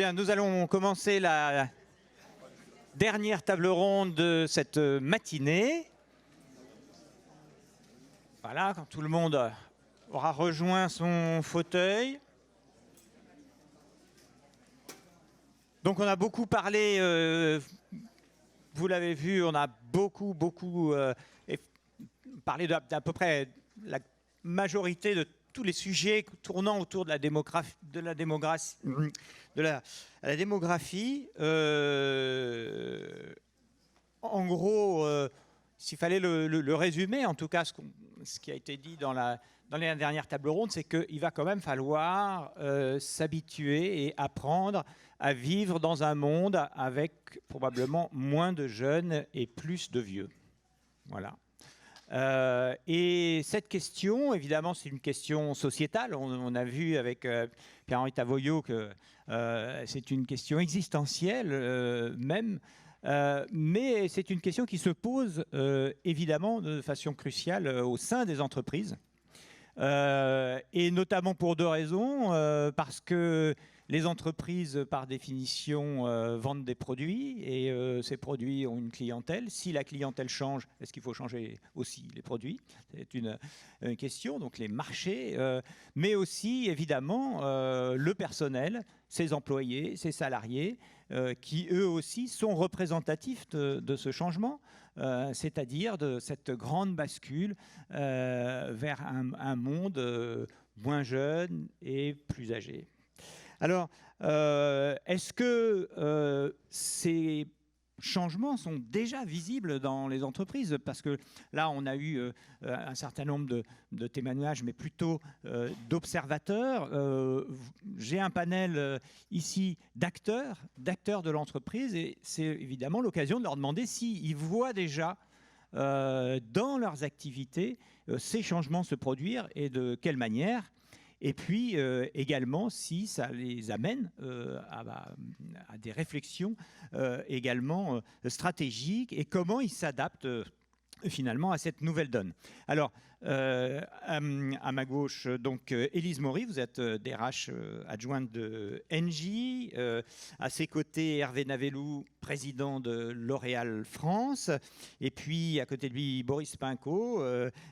Bien, nous allons commencer la dernière table ronde de cette matinée. Voilà, quand tout le monde aura rejoint son fauteuil. Donc on a beaucoup parlé, vous l'avez vu, on a beaucoup parlé d'à peu près la majorité de tous les sujets tournant autour de la démographie. En gros, s'il fallait le résumer, en tout cas ce qui a été dit dans les dernières tables rondes, c'est qu'il va quand même falloir s'habituer et apprendre à vivre dans un monde avec probablement moins de jeunes et plus de vieux. Voilà. Et cette question, évidemment, c'est une question sociétale. On a vu avec Pierre-Henri Tavoyot que c'est une question existentielle même. Mais c'est une question qui se pose évidemment de façon cruciale au sein des entreprises. Et notamment pour deux raisons. Parce que les entreprises, par définition, vendent des produits et ces produits ont une clientèle. Si la clientèle change, est-ce qu'il faut changer aussi les produits? C'est une question, donc les marchés, mais aussi, évidemment, le personnel, ses employés, ses salariés, qui eux aussi sont représentatifs de ce changement, c'est-à-dire de cette grande bascule vers un monde moins jeune et plus âgé. Alors, est-ce que ces changements sont déjà visibles dans les entreprises? Parce que là, on a eu un certain nombre de témoignages, mais plutôt d'observateurs. J'ai un panel ici d'acteurs de l'entreprise, et c'est évidemment l'occasion de leur demander s'ils voient déjà dans leurs activités ces changements se produire et de quelle manière. Et puis également si ça les amène à des réflexions également stratégiques et comment ils s'adaptent finalement à cette nouvelle donne. Alors, à ma gauche, donc Élise Maury, vous êtes DRH adjointe de Engie. À ses côtés, Hervé Navellou, président de L'Oréal France. Et puis, à côté de lui, Boris Pinco,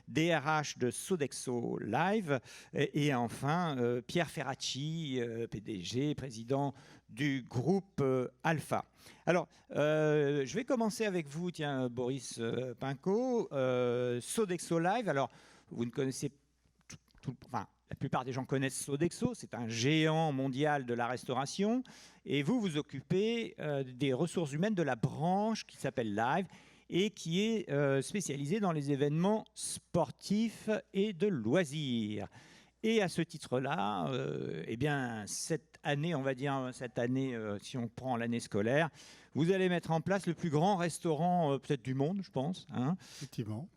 DRH de Sodexo Live. Et enfin, Pierre Ferracci, PDG, président du groupe Alpha. Alors, je vais commencer avec vous, tiens, Boris Pinco. Sodexo Live, alors, vous ne connaissez enfin, la plupart des gens connaissent Sodexo, c'est un géant mondial de la restauration. Et vous, vous occupez des ressources humaines de la branche qui s'appelle Live et qui est spécialisée dans les événements sportifs et de loisirs. Et à ce titre-là, eh bien, cette année, on va dire cette année, si on prend l'année scolaire, vous allez mettre en place le plus grand restaurant peut-être du monde, je pense. Hein, effectivement.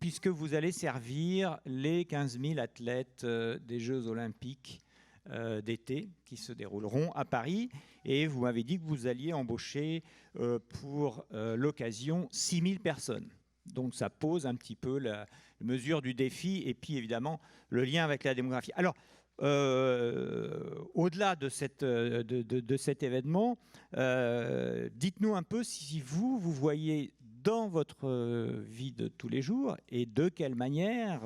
Puisque vous allez servir les 15 000 athlètes des Jeux Olympiques d'été qui se dérouleront à Paris. Et vous m'avez dit que vous alliez embaucher pour l'occasion 6 000 personnes. Donc ça pose un petit peu la mesure du défi et puis évidemment le lien avec la démographie. Alors, au-delà de cet événement, dites-nous un peu si vous voyez dans votre vie de tous les jours et de quelle manière,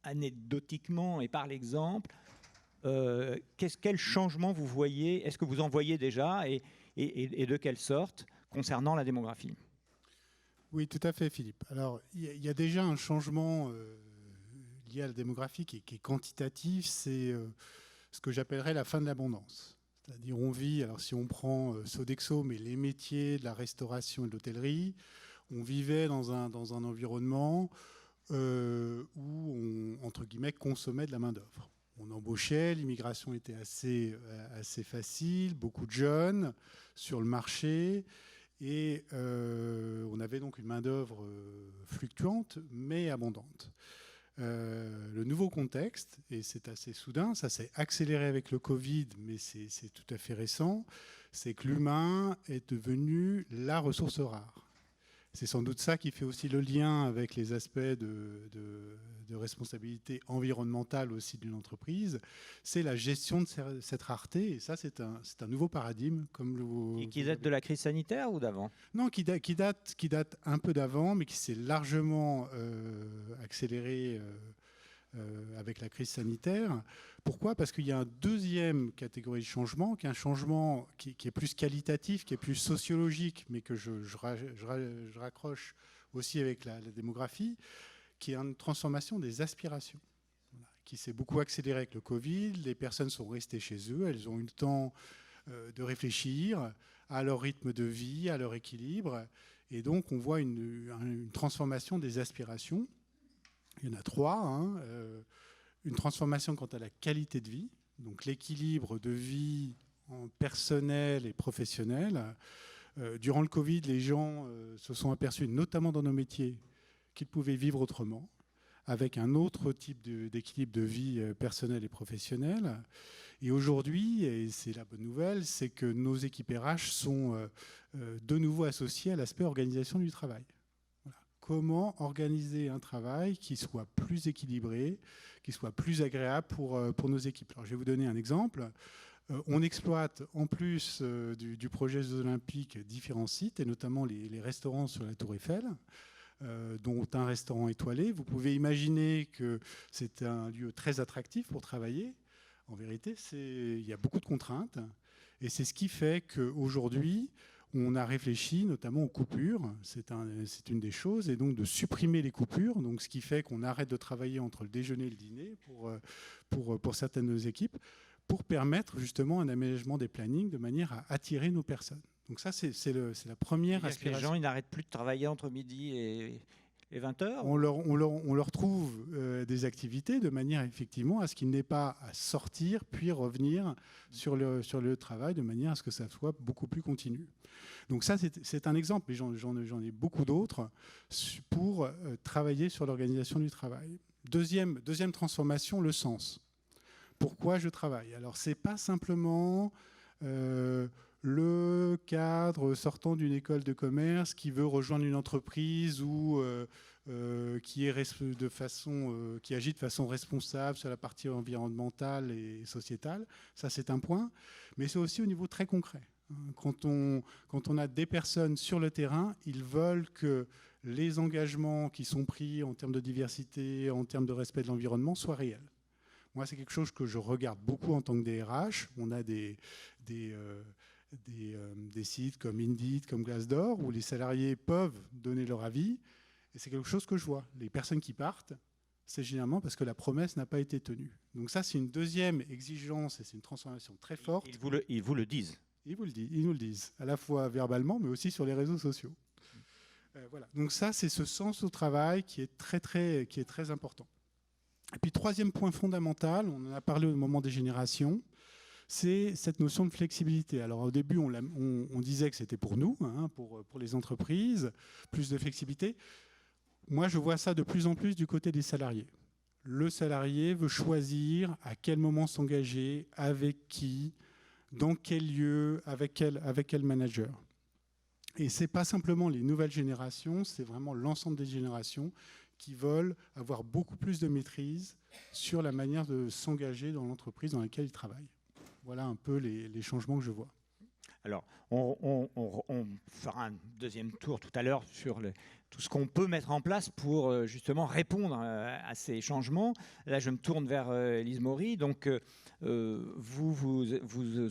anecdotiquement et par l'exemple, quel changement vous voyez, est-ce que vous en voyez déjà et de quelle sorte concernant la démographie? Oui, tout à fait, Philippe. Alors, il y a déjà un changement lié à la démographie qui est quantitatif, c'est ce que j'appellerais la fin de l'abondance. C'est-à-dire, on vit, alors si on prend Sodexo, mais les métiers de la restauration et de l'hôtellerie, on vivait dans un environnement où on, entre guillemets, consommait de la main-d'œuvre. On embauchait, l'immigration était assez facile, beaucoup de jeunes sur le marché. Et on avait donc une main-d'œuvre fluctuante, mais abondante. Le nouveau contexte, et c'est assez soudain, ça s'est accéléré avec le Covid, mais c'est tout à fait récent, c'est que l'humain est devenu la ressource rare. C'est sans doute ça qui fait aussi le lien avec les aspects de responsabilité environnementale aussi d'une entreprise. C'est la gestion de cette rareté. Et ça, c'est un nouveau paradigme. Et qui date de la crise sanitaire ou d'avant? Non, qui date un peu d'avant, mais qui s'est largement accéléré avec la crise sanitaire. Pourquoi? Parce qu'il y a une deuxième catégorie de changement, qui est un changement qui est plus qualitatif, qui est plus sociologique, mais que je raccroche aussi avec la démographie, qui est une transformation des aspirations, voilà, qui s'est beaucoup accélérée avec le Covid. Les personnes sont restées chez eux, elles ont eu le temps de réfléchir à leur rythme de vie, à leur équilibre. Et donc, on voit une transformation des aspirations. Il y en a trois. Une transformation quant à la qualité de vie, donc l'équilibre de vie en personnel et professionnel. Durant le Covid, les gens se sont aperçus, notamment dans nos métiers, qu'ils pouvaient vivre autrement, avec un autre type d'équilibre de vie personnelle et professionnelle. Et aujourd'hui, et c'est la bonne nouvelle, c'est que nos équipes RH sont de nouveau associées à l'aspect organisation du travail. Voilà. Comment organiser un travail qui soit plus équilibré, qui soit plus agréable pour nos équipes. Alors, je vais vous donner un exemple. On exploite, en plus du projet des Olympiques, différents sites, et notamment les restaurants sur la Tour Eiffel, dont un restaurant étoilé. Vous pouvez imaginer que c'est un lieu très attractif pour travailler. En vérité, il y a beaucoup de contraintes. Et c'est ce qui fait qu'aujourd'hui, on a réfléchi notamment aux coupures. C'est une des choses. Et donc de supprimer les coupures. Donc, ce qui fait qu'on arrête de travailler entre le déjeuner et le dîner pour certaines de nos équipes, pour permettre justement un aménagement des plannings de manière à attirer nos personnes. Donc ça, c'est la première aspiration. Les gens, ils n'arrêtent plus de travailler entre midi et 20h? On leur trouve des activités de manière effectivement à ce qu'il n'ait pas à sortir puis revenir sur le travail de manière à ce que ça soit beaucoup plus continu. Donc ça, c'est un exemple, mais j'en ai beaucoup d'autres pour travailler sur l'organisation du travail. Deuxième transformation, le sens. Pourquoi je travaille? Alors, ce n'est pas simplement le cadre sortant d'une école de commerce qui veut rejoindre une entreprise ou qui agit de façon responsable sur la partie environnementale et sociétale. Ça, c'est un point. Mais c'est aussi au niveau très concret. Quand on a des personnes sur le terrain, ils veulent que les engagements qui sont pris en termes de diversité, en termes de respect de l'environnement, soient réels. Moi, c'est quelque chose que je regarde beaucoup en tant que DRH. On a des sites comme Indeed, comme Glassdoor, où les salariés peuvent donner leur avis. Et c'est quelque chose que je vois. Les personnes qui partent, c'est généralement parce que la promesse n'a pas été tenue. Donc ça, c'est une deuxième exigence et c'est une transformation très forte. Ils vous le disent. Ils nous le disent, à la fois verbalement, mais aussi sur les réseaux sociaux. Voilà. Donc ça, c'est ce sens au travail qui est très important. Et puis, troisième point fondamental, on en a parlé au moment des générations, c'est cette notion de flexibilité. Alors, au début, on disait que c'était pour nous, pour les entreprises, plus de flexibilité. Moi, je vois ça de plus en plus du côté des salariés. Le salarié veut choisir à quel moment s'engager, avec qui, dans quel lieu, avec quel manager. Et ce n'est pas simplement les nouvelles générations, c'est vraiment l'ensemble des générations qui veulent avoir beaucoup plus de maîtrise sur la manière de s'engager dans l'entreprise dans laquelle ils travaillent. Voilà un peu les changements que je vois. Alors, on fera un deuxième tour tout à l'heure sur tout ce qu'on peut mettre en place pour justement répondre à ces changements. Là, je me tourne vers Elise Maury. Donc, vous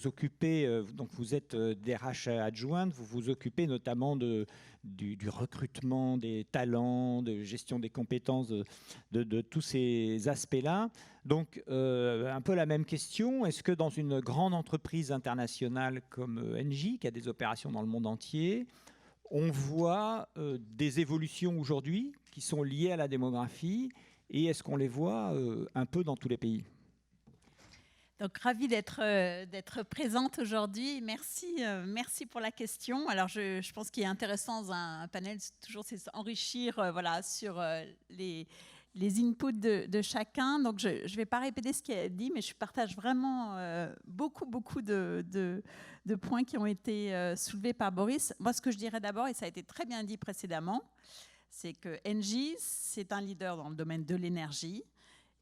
occupez, donc vous êtes DRH adjointe, vous vous occupez notamment du recrutement des talents, de gestion des compétences, de tous ces aspects-là. Donc, un peu la même question. Est-ce que dans une grande entreprise internationale comme Engie, qui a des opérations dans le monde entier, on voit des évolutions aujourd'hui qui sont liées à la démographie, et est-ce qu'on les voit un peu dans tous les pays? Donc, ravie d'être présente aujourd'hui. Merci pour la question. Alors, je pense qu'il est intéressant dans un panel, toujours, c'est enrichir sur les les inputs de chacun. Donc, je ne vais pas répéter ce qui a dit, mais je partage vraiment beaucoup de points qui ont été soulevés par Boris. Moi, ce que je dirais d'abord, et ça a été très bien dit précédemment, c'est que Engie, c'est un leader dans le domaine de l'énergie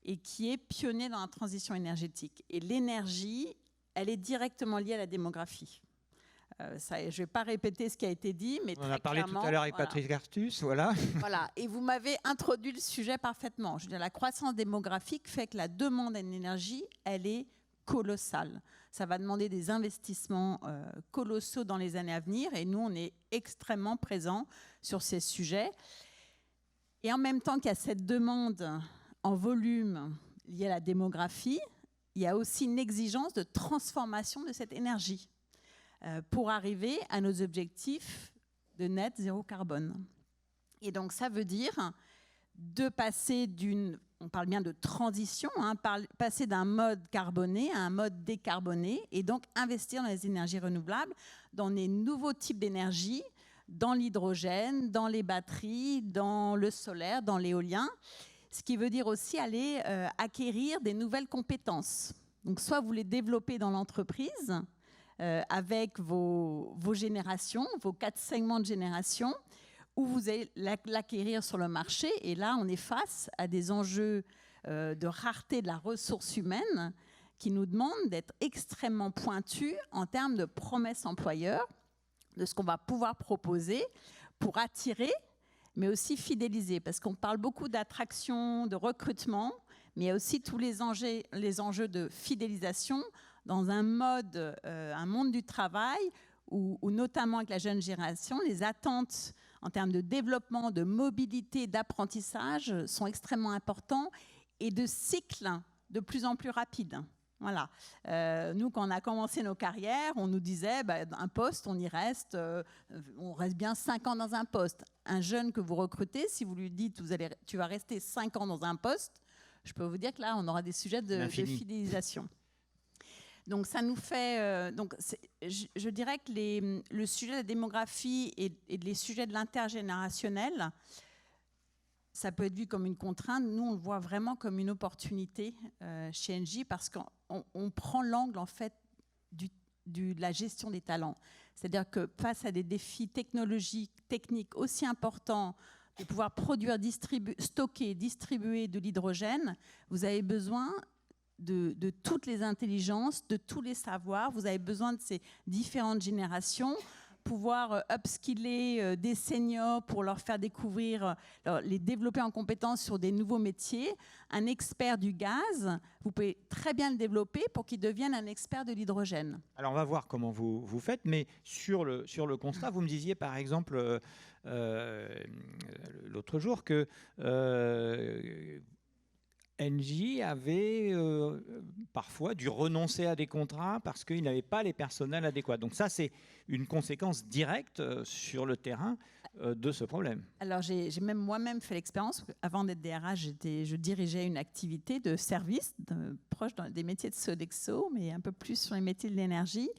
et qui est pionnier dans la transition énergétique. Et l'énergie, elle est directement liée à la démographie. Je ne vais pas répéter ce qui a été dit, mais on en a parlé tout à l'heure avec Patrice Gartus, voilà. Voilà, et vous m'avez introduit le sujet parfaitement. Je veux dire, la croissance démographique fait que la demande en énergie, elle est colossale. Ça va demander des investissements colossaux dans les années à venir, et nous, on est extrêmement présents sur ces sujets. Et en même temps qu'il y a cette demande en volume liée à la démographie, il y a aussi une exigence de transformation de cette énergie pour arriver à nos objectifs de net zéro carbone. Et donc, ça veut dire de passer on parle bien de transition, passer d'un mode carboné à un mode décarboné, et donc investir dans les énergies renouvelables, dans les nouveaux types d'énergie, dans l'hydrogène, dans les batteries, dans le solaire, dans l'éolien, ce qui veut dire aussi aller acquérir des nouvelles compétences. Donc, soit vous les développez dans l'entreprise, avec vos générations, vos 4 segments de génération, où vous allez l'acquérir sur le marché. Et là, on est face à des enjeux de rareté de la ressource humaine qui nous demandent d'être extrêmement pointus en termes de promesses employeurs, de ce qu'on va pouvoir proposer pour attirer, mais aussi fidéliser. Parce qu'on parle beaucoup d'attraction, de recrutement, mais il y a aussi tous les enjeux de fidélisation dans un monde du travail où notamment avec la jeune génération, les attentes en termes de développement, de mobilité, d'apprentissage sont extrêmement importants et de cycles de plus en plus rapides. Voilà. Nous, quand on a commencé nos carrières, on nous disait un poste, on reste bien 5 ans dans un poste. Un jeune que vous recrutez, si vous lui dites tu vas rester 5 ans dans un poste, je peux vous dire que là, on aura des sujets de fidélisation. Donc, ça nous fait. Je dirais que le sujet de la démographie et les sujets de l'intergénérationnel, ça peut être vu comme une contrainte. Nous, on le voit vraiment comme une opportunité chez Engie parce qu'on prend l'angle, en fait, de la gestion des talents. C'est-à-dire que face à des défis technologiques, techniques aussi importants, de pouvoir produire, stocker, distribuer de l'hydrogène, vous avez besoin de toutes les intelligences, de tous les savoirs. Vous avez besoin de ces différentes générations, pouvoir upskiller des seniors pour leur faire découvrir, les développer en compétences sur des nouveaux métiers. Un expert du gaz, vous pouvez très bien le développer pour qu'il devienne un expert de l'hydrogène. Alors on va voir comment vous faites, mais sur le constat, vous me disiez par exemple l'autre jour que Engie avait parfois dû renoncer à des contrats parce qu'il n'avait pas les personnels adéquats. Donc ça, c'est une conséquence directe sur le terrain de ce problème. Alors j'ai même moi-même fait l'expérience. Avant d'être DRH, je dirigeais une activité de service proche des métiers de Sodexo, mais un peu plus sur les métiers de l'énergie.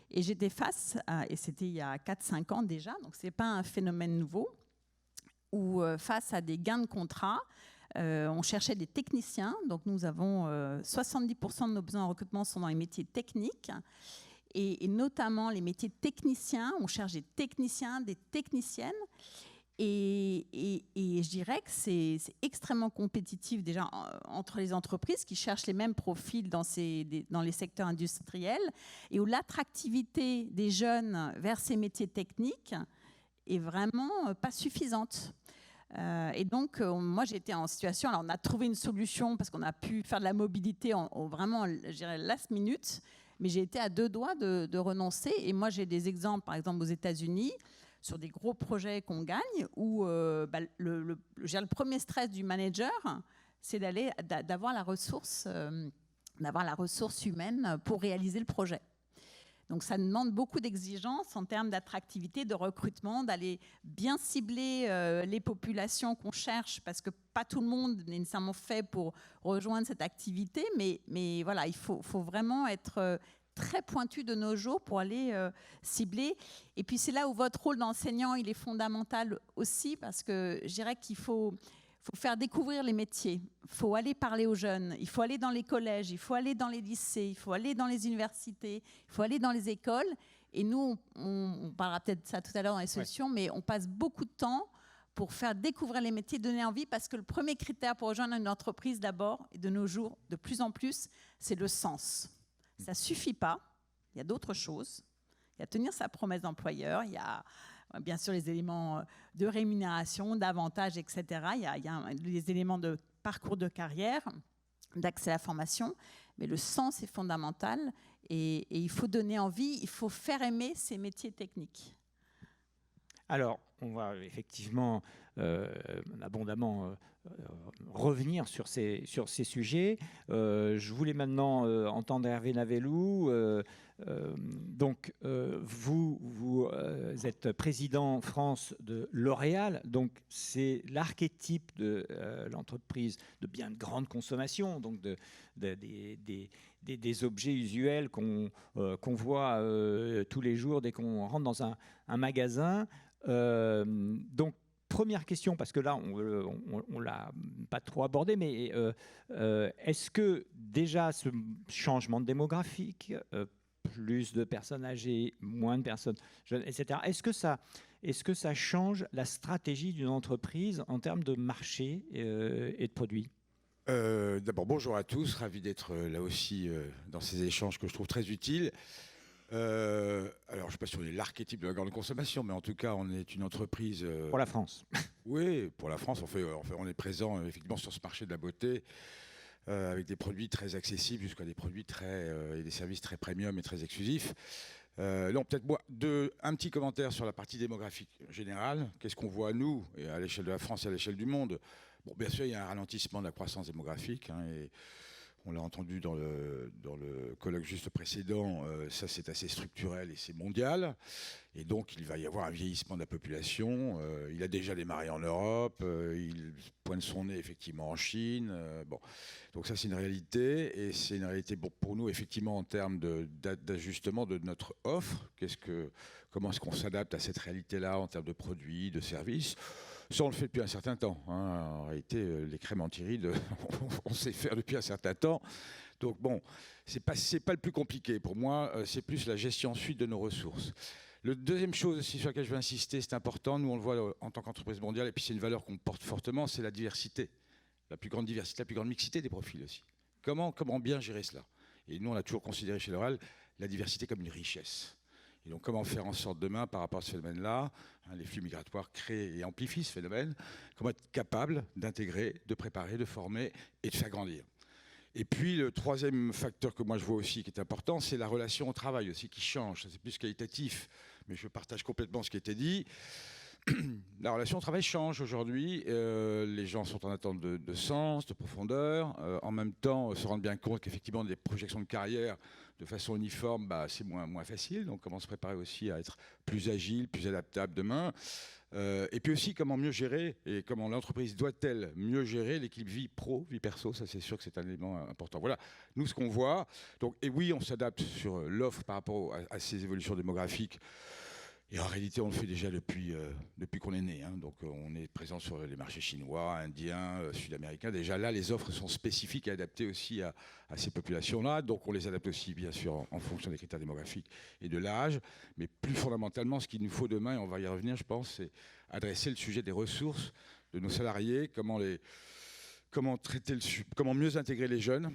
Et j'étais face et c'était il y a 4-5 ans déjà, donc ce n'est pas un phénomène nouveau, où face à des gains de contrats, on cherchait des techniciens. Donc nous avons 70% de nos besoins en recrutement sont dans les métiers techniques. Et notamment les métiers techniciens, on cherche des techniciens, des techniciennes. Et je dirais que c'est extrêmement compétitif déjà entre les entreprises qui cherchent les mêmes profils dans les secteurs industriels et où l'attractivité des jeunes vers ces métiers techniques est vraiment pas suffisante. Et donc, moi, j'étais en situation... Alors, on a trouvé une solution parce qu'on a pu faire de la mobilité vraiment, je dirais, last minute. Mais j'ai été à 2 doigts de renoncer. Et moi, j'ai des exemples, par exemple, aux États-Unis, sur des gros projets qu'on gagne, où le premier stress du manager, c'est d'avoir la ressource humaine pour réaliser le projet. Donc, ça demande beaucoup d'exigences en termes d'attractivité, de recrutement, d'aller bien cibler les populations qu'on cherche, parce que pas tout le monde n'est nécessairement fait pour rejoindre cette activité, mais voilà, il faut vraiment être très pointu de nos jours pour aller cibler. Et puis, c'est là où votre rôle d'enseignant, il est fondamental aussi, parce que je dirais qu'il faut faut faire découvrir les métiers, il faut aller parler aux jeunes, il faut aller dans les collèges, il faut aller dans les lycées, il faut aller dans les universités, il faut aller dans les écoles. Et nous, on parlera peut-être de ça tout à l'heure dans les solutions, mais on passe beaucoup de temps pour faire découvrir les métiers, donner envie, parce que le premier critère pour rejoindre une entreprise, d'abord, et de nos jours, de plus en plus, c'est le sens. Ça ne suffit pas, il y a d'autres choses. Il y a tenir sa promesse d'employeur, il y a bien sûr les éléments de rémunération, d'avantages, etc. Il y a les éléments de parcours de carrière, d'accès à la formation, mais le sens est fondamental et il faut donner envie, il faut faire aimer ces métiers techniques. Alors, on va effectivement abondamment revenir sur ces sujets. Je voulais maintenant entendre Hervé Navellou. Donc, vous êtes président France de L'Oréal. Donc, c'est l'archétype de l'entreprise de biens de grande consommation, donc des objets usuels qu'on voit tous les jours dès qu'on rentre dans un magasin. Donc, première question, parce que là, on l'a pas trop abordé, mais est-ce que déjà ce changement démographique, plus de personnes âgées, moins de personnes jeunes, etc., est-ce que ça change la stratégie d'une entreprise en termes de marché et de produits ? D'abord, bonjour à tous, ravi d'être là aussi dans ces échanges que je trouve très utiles. Alors, je ne sais pas si on est l'archétype de la grande consommation, mais en tout cas, on est une entreprise... Pour la France. Oui, pour la France, on est présent effectivement sur ce marché de la beauté avec des produits très accessibles jusqu'à des produits et des services très premium et très exclusifs. Non, peut-être moi, un petit commentaire sur la partie démographique générale. Qu'est-ce qu'on voit, nous, et à l'échelle de la France et à l'échelle du monde ? Bon, bien sûr, il y a un ralentissement de la croissance démographique, et on l'a entendu dans le colloque juste précédent, ça c'est assez structurel et c'est mondial. Et donc il va y avoir un vieillissement de la population. Il a déjà démarré en Europe, il pointe son nez effectivement en Chine. Bon. Donc ça c'est une réalité. Et c'est une réalité pour nous effectivement en termes d'ajustement de notre offre. Comment est-ce qu'on s'adapte à cette réalité-là en termes de produits, de services ? Ça, on le fait depuis un certain temps. En réalité, les crèmes anti-rides, on sait faire depuis un certain temps. Donc bon, c'est pas le plus compliqué. Pour moi, c'est plus la gestion ensuite de nos ressources. La deuxième chose aussi sur laquelle je veux insister, c'est important. Nous, on le voit en tant qu'entreprise mondiale, et puis c'est une valeur qu'on porte fortement, c'est la diversité. La plus grande diversité, la plus grande mixité des profils aussi. Comment bien gérer cela ? Et nous, on a toujours considéré chez L'Oréal la diversité comme une richesse. Et donc, comment faire en sorte demain, par rapport à ce phénomène-là, les flux migratoires créent et amplifient ce phénomène, comment être capable d'intégrer, de préparer, de former et de faire grandir. Et puis, le troisième facteur que moi je vois aussi qui est important, c'est la relation au travail aussi qui change. Ça, c'est plus qualitatif, mais je partage complètement ce qui a été dit. La relation au travail change aujourd'hui. Les gens sont en attente de sens, de profondeur. En même temps, se rendre bien compte qu'effectivement, des projections de carrière de façon uniforme, c'est moins facile. Donc, comment se préparer aussi à être plus agile, plus adaptable demain. Et puis aussi, comment mieux gérer et comment l'entreprise doit-elle mieux gérer l'équilibre vie pro, vie perso. Ça, c'est sûr que c'est un élément important. Voilà, nous, ce qu'on voit. Donc, et oui, on s'adapte sur l'offre par rapport à ces évolutions démographiques. Et en réalité, on le fait déjà depuis qu'on est né. Donc, on est présent sur les marchés chinois, indiens, sud-américains. Déjà là, les offres sont spécifiques et adaptées aussi à ces populations-là. Donc, on les adapte aussi, bien sûr, en fonction des critères démographiques et de l'âge. Mais plus fondamentalement, ce qu'il nous faut demain, et on va y revenir, je pense, c'est adresser le sujet des ressources de nos salariés, comment mieux intégrer les jeunes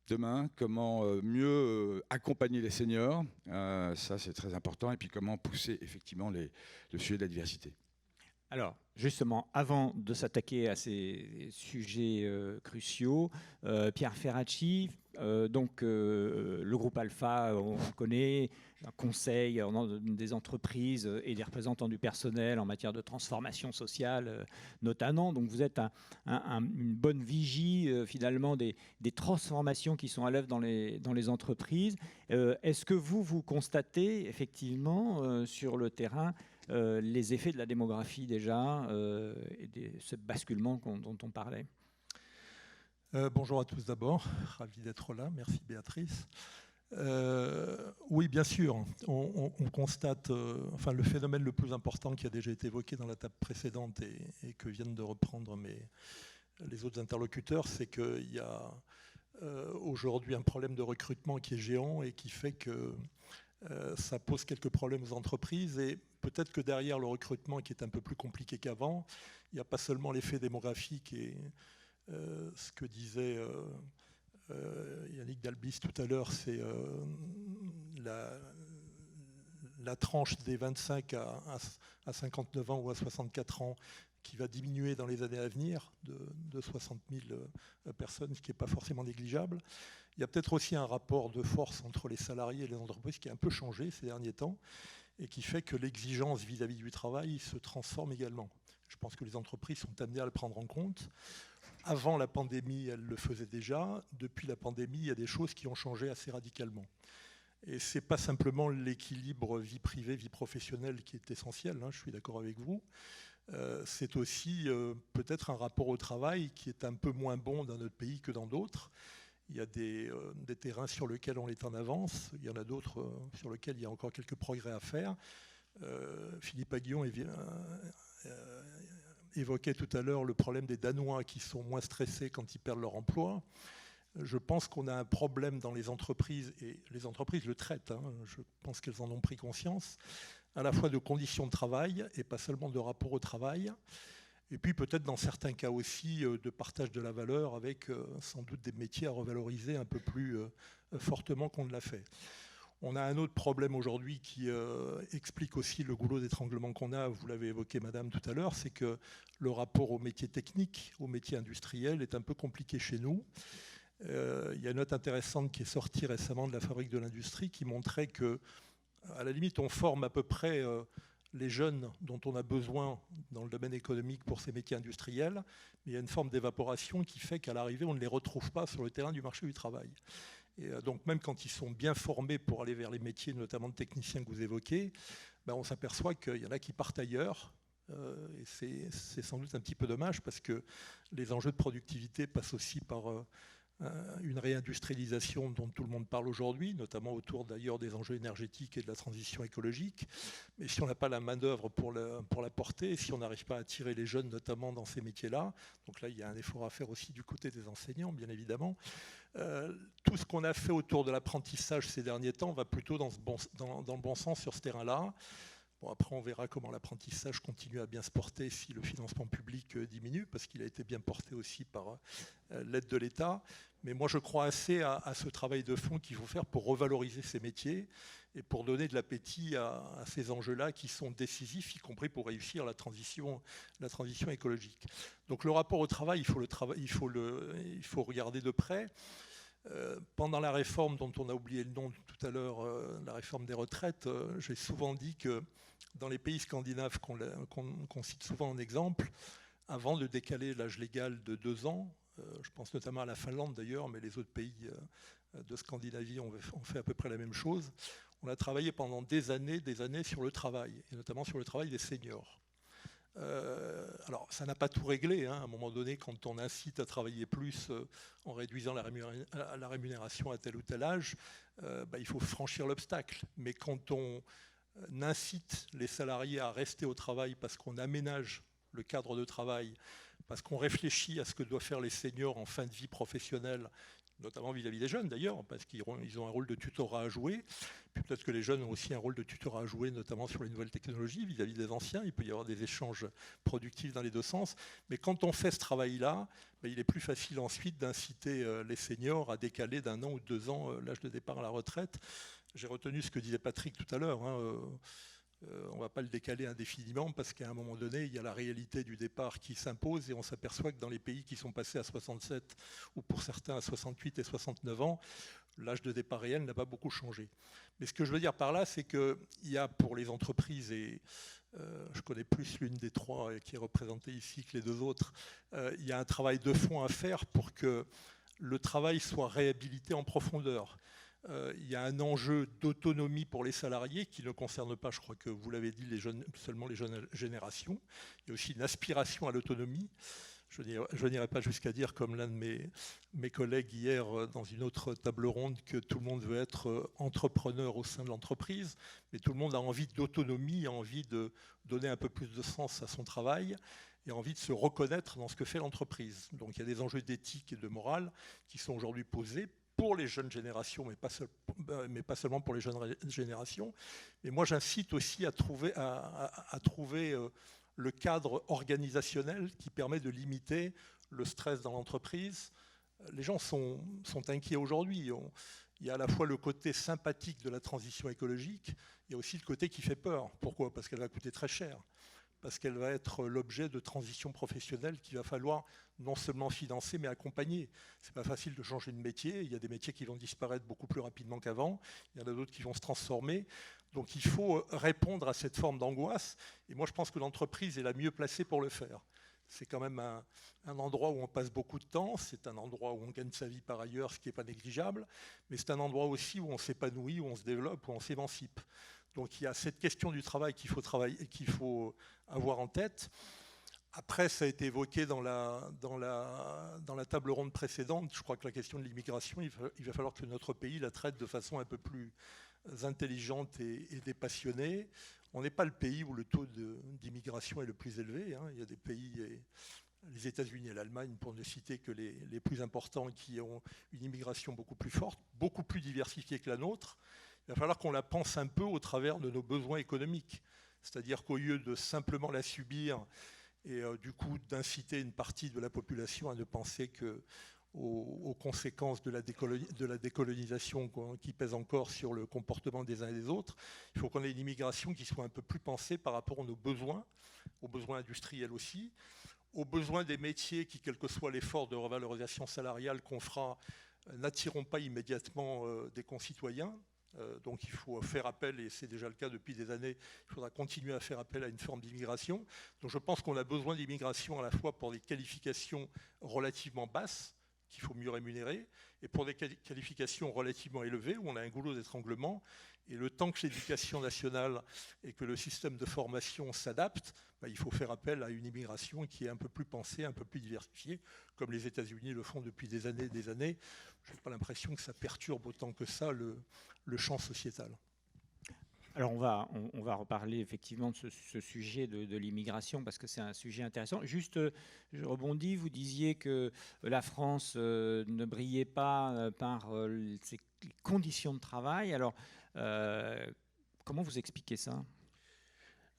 demain, comment mieux accompagner les seniors, ça c'est très important, et puis comment pousser effectivement le sujet de la diversité. Alors, justement, avant de s'attaquer à ces sujets cruciaux, Pierre Ferracci, le groupe Alpha, on connaît, un conseil des entreprises et des représentants du personnel en matière de transformation sociale notamment. Donc vous êtes une bonne vigie finalement des transformations qui sont à l'œuvre dans les entreprises. Est-ce que vous constatez effectivement sur le terrain les effets de la démographie déjà et de ce basculement dont on parlait? Bonjour à tous d'abord, ravi d'être là, merci Béatrice. Oui, bien sûr, on constate le phénomène le plus important qui a déjà été évoqué dans la table précédente et que viennent de reprendre les autres interlocuteurs, c'est qu'il y a aujourd'hui un problème de recrutement qui est géant et qui fait que ça pose quelques problèmes aux entreprises. Et peut-être que derrière le recrutement, qui est un peu plus compliqué qu'avant, il n'y a pas seulement l'effet démographique et ce que disait Yannick Dalbis tout à l'heure, c'est la tranche des 25 à 59 ans ou à 64 ans qui va diminuer dans les années à venir de 60 000 personnes, ce qui n'est pas forcément négligeable. Il y a peut-être aussi un rapport de force entre les salariés et les entreprises qui a un peu changé ces derniers temps et qui fait que l'exigence vis-à-vis du travail se transforme également. Je pense que les entreprises sont amenées à le prendre en compte. Avant la pandémie, elles le faisaient déjà. Depuis la pandémie, il y a des choses qui ont changé assez radicalement. Et ce n'est pas simplement l'équilibre vie privée, vie professionnelle qui est essentiel, hein, je suis d'accord avec vous. C'est aussi peut-être un rapport au travail qui est un peu moins bon dans notre pays que dans d'autres. Il y a des terrains sur lesquels on est en avance, il y en a d'autres sur lesquels il y a encore quelques progrès à faire. Philippe Aghion évoquait tout à l'heure le problème des Danois qui sont moins stressés quand ils perdent leur emploi. Je pense qu'on a un problème dans les entreprises, et les entreprises le traitent, hein, je pense qu'elles en ont pris conscience, à la fois de conditions de travail et pas seulement de rapport au travail, et puis peut-être dans certains cas aussi de partage de la valeur avec sans doute des métiers à revaloriser un peu plus fortement qu'on ne l'a fait. On a un autre problème aujourd'hui qui explique aussi le goulot d'étranglement qu'on a, vous l'avez évoqué madame tout à l'heure, c'est que le rapport aux métiers techniques, aux métiers industriels est un peu compliqué chez nous. Il y a une note intéressante qui est sortie récemment de la Fabrique de l'Industrie qui montrait que, à la limite, on forme à peu près les jeunes dont on a besoin dans le domaine économique pour ces métiers industriels, mais il y a une forme d'évaporation qui fait qu'à l'arrivée, on ne les retrouve pas sur le terrain du marché du travail. Et donc même quand ils sont bien formés pour aller vers les métiers, notamment de techniciens que vous évoquez, ben on s'aperçoit qu'il y en a qui partent ailleurs. Et c'est sans doute un petit peu dommage parce que les enjeux de productivité passent aussi par une réindustrialisation dont tout le monde parle aujourd'hui, notamment autour d'ailleurs des enjeux énergétiques et de la transition écologique. Mais si on n'a pas la main-d'œuvre pour la porter, si on n'arrive pas à attirer les jeunes notamment dans ces métiers-là, donc là il y a un effort à faire aussi du côté des enseignants, bien évidemment. Tout ce qu'on a fait autour de l'apprentissage ces derniers temps va plutôt dans le bon sens sur ce terrain-là. Bon, après, on verra comment l'apprentissage continue à bien se porter si le financement public diminue, parce qu'il a été bien porté aussi par l'aide de l'État. Mais moi, je crois assez à ce travail de fond qu'il faut faire pour revaloriser ces métiers et pour donner de l'appétit à ces enjeux-là qui sont décisifs, y compris pour réussir la transition écologique. Donc le rapport au travail, il faut regarder de près. Pendant la réforme dont on a oublié le nom tout à l'heure, la réforme des retraites, j'ai souvent dit que dans les pays scandinaves qu'on cite souvent en exemple, avant de décaler l'âge légal de 2 ans, je pense notamment à la Finlande d'ailleurs, mais les autres pays de Scandinavie ont fait à peu près la même chose, on a travaillé pendant des années sur le travail, et notamment sur le travail des seniors. Alors, ça n'a pas tout réglé. Hein. À un moment donné, quand on incite à travailler plus en réduisant la rémunération à tel ou tel âge, il faut franchir l'obstacle. Mais quand on incite les salariés à rester au travail parce qu'on aménage le cadre de travail, parce qu'on réfléchit à ce que doivent faire les seniors en fin de vie professionnelle, notamment vis-à-vis des jeunes d'ailleurs, parce qu'ils ont un rôle de tutorat à jouer. Puis peut-être que les jeunes ont aussi un rôle de tutorat à jouer, notamment sur les nouvelles technologies vis-à-vis des anciens. Il peut y avoir des échanges productifs dans les deux sens. Mais quand on fait ce travail-là, il est plus facile ensuite d'inciter les seniors à décaler d'1 an ou 2 ans l'âge de départ à la retraite. J'ai retenu ce que disait Patrick tout à l'heure. On ne va pas le décaler indéfiniment parce qu'à un moment donné, il y a la réalité du départ qui s'impose et on s'aperçoit que dans les pays qui sont passés à 67 ou pour certains à 68 et 69 ans, l'âge de départ réel n'a pas beaucoup changé. Mais ce que je veux dire par là, c'est qu'il y a pour les entreprises, et je connais plus l'une des 3 qui est représentée ici que les 2 autres, il y a un travail de fond à faire pour que le travail soit réhabilité en profondeur. Il y a un enjeu d'autonomie pour les salariés qui ne concerne pas, je crois que vous l'avez dit, seulement les jeunes générations. Il y a aussi une aspiration à l'autonomie. Je n'irai pas jusqu'à dire, comme l'un de mes collègues hier dans une autre table ronde, que tout le monde veut être entrepreneur au sein de l'entreprise, mais tout le monde a envie d'autonomie, a envie de donner un peu plus de sens à son travail et a envie de se reconnaître dans ce que fait l'entreprise. Donc il y a des enjeux d'éthique et de morale qui sont aujourd'hui posés pour les jeunes générations, mais pas seulement pour les jeunes générations. Et moi, j'incite aussi à trouver le cadre organisationnel qui permet de limiter le stress dans l'entreprise. Les gens sont inquiets aujourd'hui. Il y a à la fois le côté sympathique de la transition écologique, il y a aussi le côté qui fait peur. Pourquoi ? Parce qu'elle va coûter très cher. Parce qu'elle va être l'objet de transitions professionnelles qu'il va falloir non seulement financer, mais accompagner. C'est pas facile de changer de métier. Il y a des métiers qui vont disparaître beaucoup plus rapidement qu'avant. Il y en a d'autres qui vont se transformer. Donc il faut répondre à cette forme d'angoisse. Et moi, je pense que l'entreprise est la mieux placée pour le faire. C'est quand même un endroit où on passe beaucoup de temps. C'est un endroit où on gagne sa vie par ailleurs, ce qui n'est pas négligeable. Mais c'est un endroit aussi où on s'épanouit, où on se développe, où on s'émancipe. Donc il y a cette question du travail qu'il faut avoir en tête. Après, ça a été évoqué dans la table ronde précédente. Je crois que la question de l'immigration, il va falloir que notre pays la traite de façon un peu plus intelligente et dépassionnée. On n'est pas le pays où le taux d'immigration est le plus élevé. Il y a des pays, les États-Unis et l'Allemagne, pour ne citer que les plus importants, qui ont une immigration beaucoup plus forte, beaucoup plus diversifiée que la nôtre. Il va falloir qu'on la pense un peu au travers de nos besoins économiques. C'est-à-dire qu'au lieu de simplement la subir et du coup d'inciter une partie de la population à ne penser qu'aux conséquences de la décolonisation qui pèse encore sur le comportement des uns et des autres, il faut qu'on ait une immigration qui soit un peu plus pensée par rapport à nos besoins industriels aussi, aux besoins des métiers qui, quel que soit l'effort de revalorisation salariale qu'on fera, n'attireront pas immédiatement des concitoyens. Donc il faut faire appel, et c'est déjà le cas depuis des années, il faudra continuer à faire appel à une forme d'immigration. Donc je pense qu'on a besoin d'immigration à la fois pour des qualifications relativement basses, qu'il faut mieux rémunérer, et pour des qualifications relativement élevées, où on a un goulot d'étranglement. Et le temps que l'éducation nationale et que le système de formation s'adapte, il faut faire appel à une immigration qui est un peu plus pensée, un peu plus diversifiée, comme les États-Unis le font depuis des années et des années. Je n'ai pas l'impression que ça perturbe autant que ça le champ sociétal. Alors on va reparler effectivement de ce sujet de l'immigration parce que c'est un sujet intéressant. Juste, je rebondis, vous disiez que la France ne brillait pas par ses conditions de travail. Alors, comment vous expliquez ça ?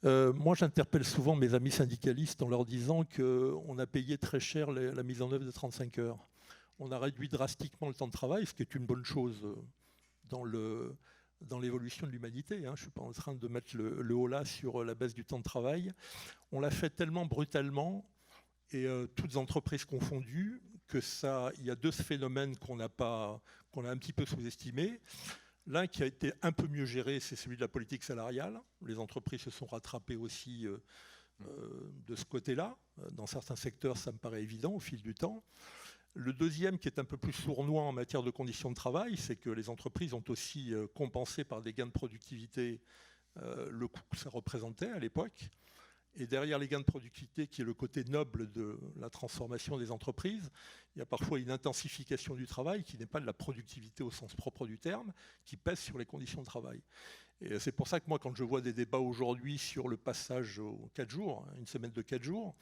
Moi, j'interpelle souvent mes amis syndicalistes en leur disant qu'on a payé très cher la mise en œuvre de 35 heures. On a réduit drastiquement le temps de travail, ce qui est une bonne chose dans l'évolution de l'humanité. Je ne suis pas en train de mettre le haut là sur la baisse du temps de travail. On l'a fait tellement brutalement, et toutes entreprises confondues, il y a deux phénomènes qu'on a un petit peu sous-estimés. L'un qui a été un peu mieux géré, c'est celui de la politique salariale. Les entreprises se sont rattrapées aussi de ce côté-là. Dans certains secteurs, ça me paraît évident au fil du temps. Le deuxième, qui est un peu plus sournois en matière de conditions de travail, c'est que les entreprises ont aussi compensé par des gains de productivité le coût que ça représentait à l'époque. Et derrière les gains de productivité, qui est le côté noble de la transformation des entreprises, il y a parfois une intensification du travail qui n'est pas de la productivité au sens propre du terme, qui pèse sur les conditions de travail. Et c'est pour ça que moi, quand je vois des débats aujourd'hui sur le passage aux 4 jours, une semaine de 4 jours,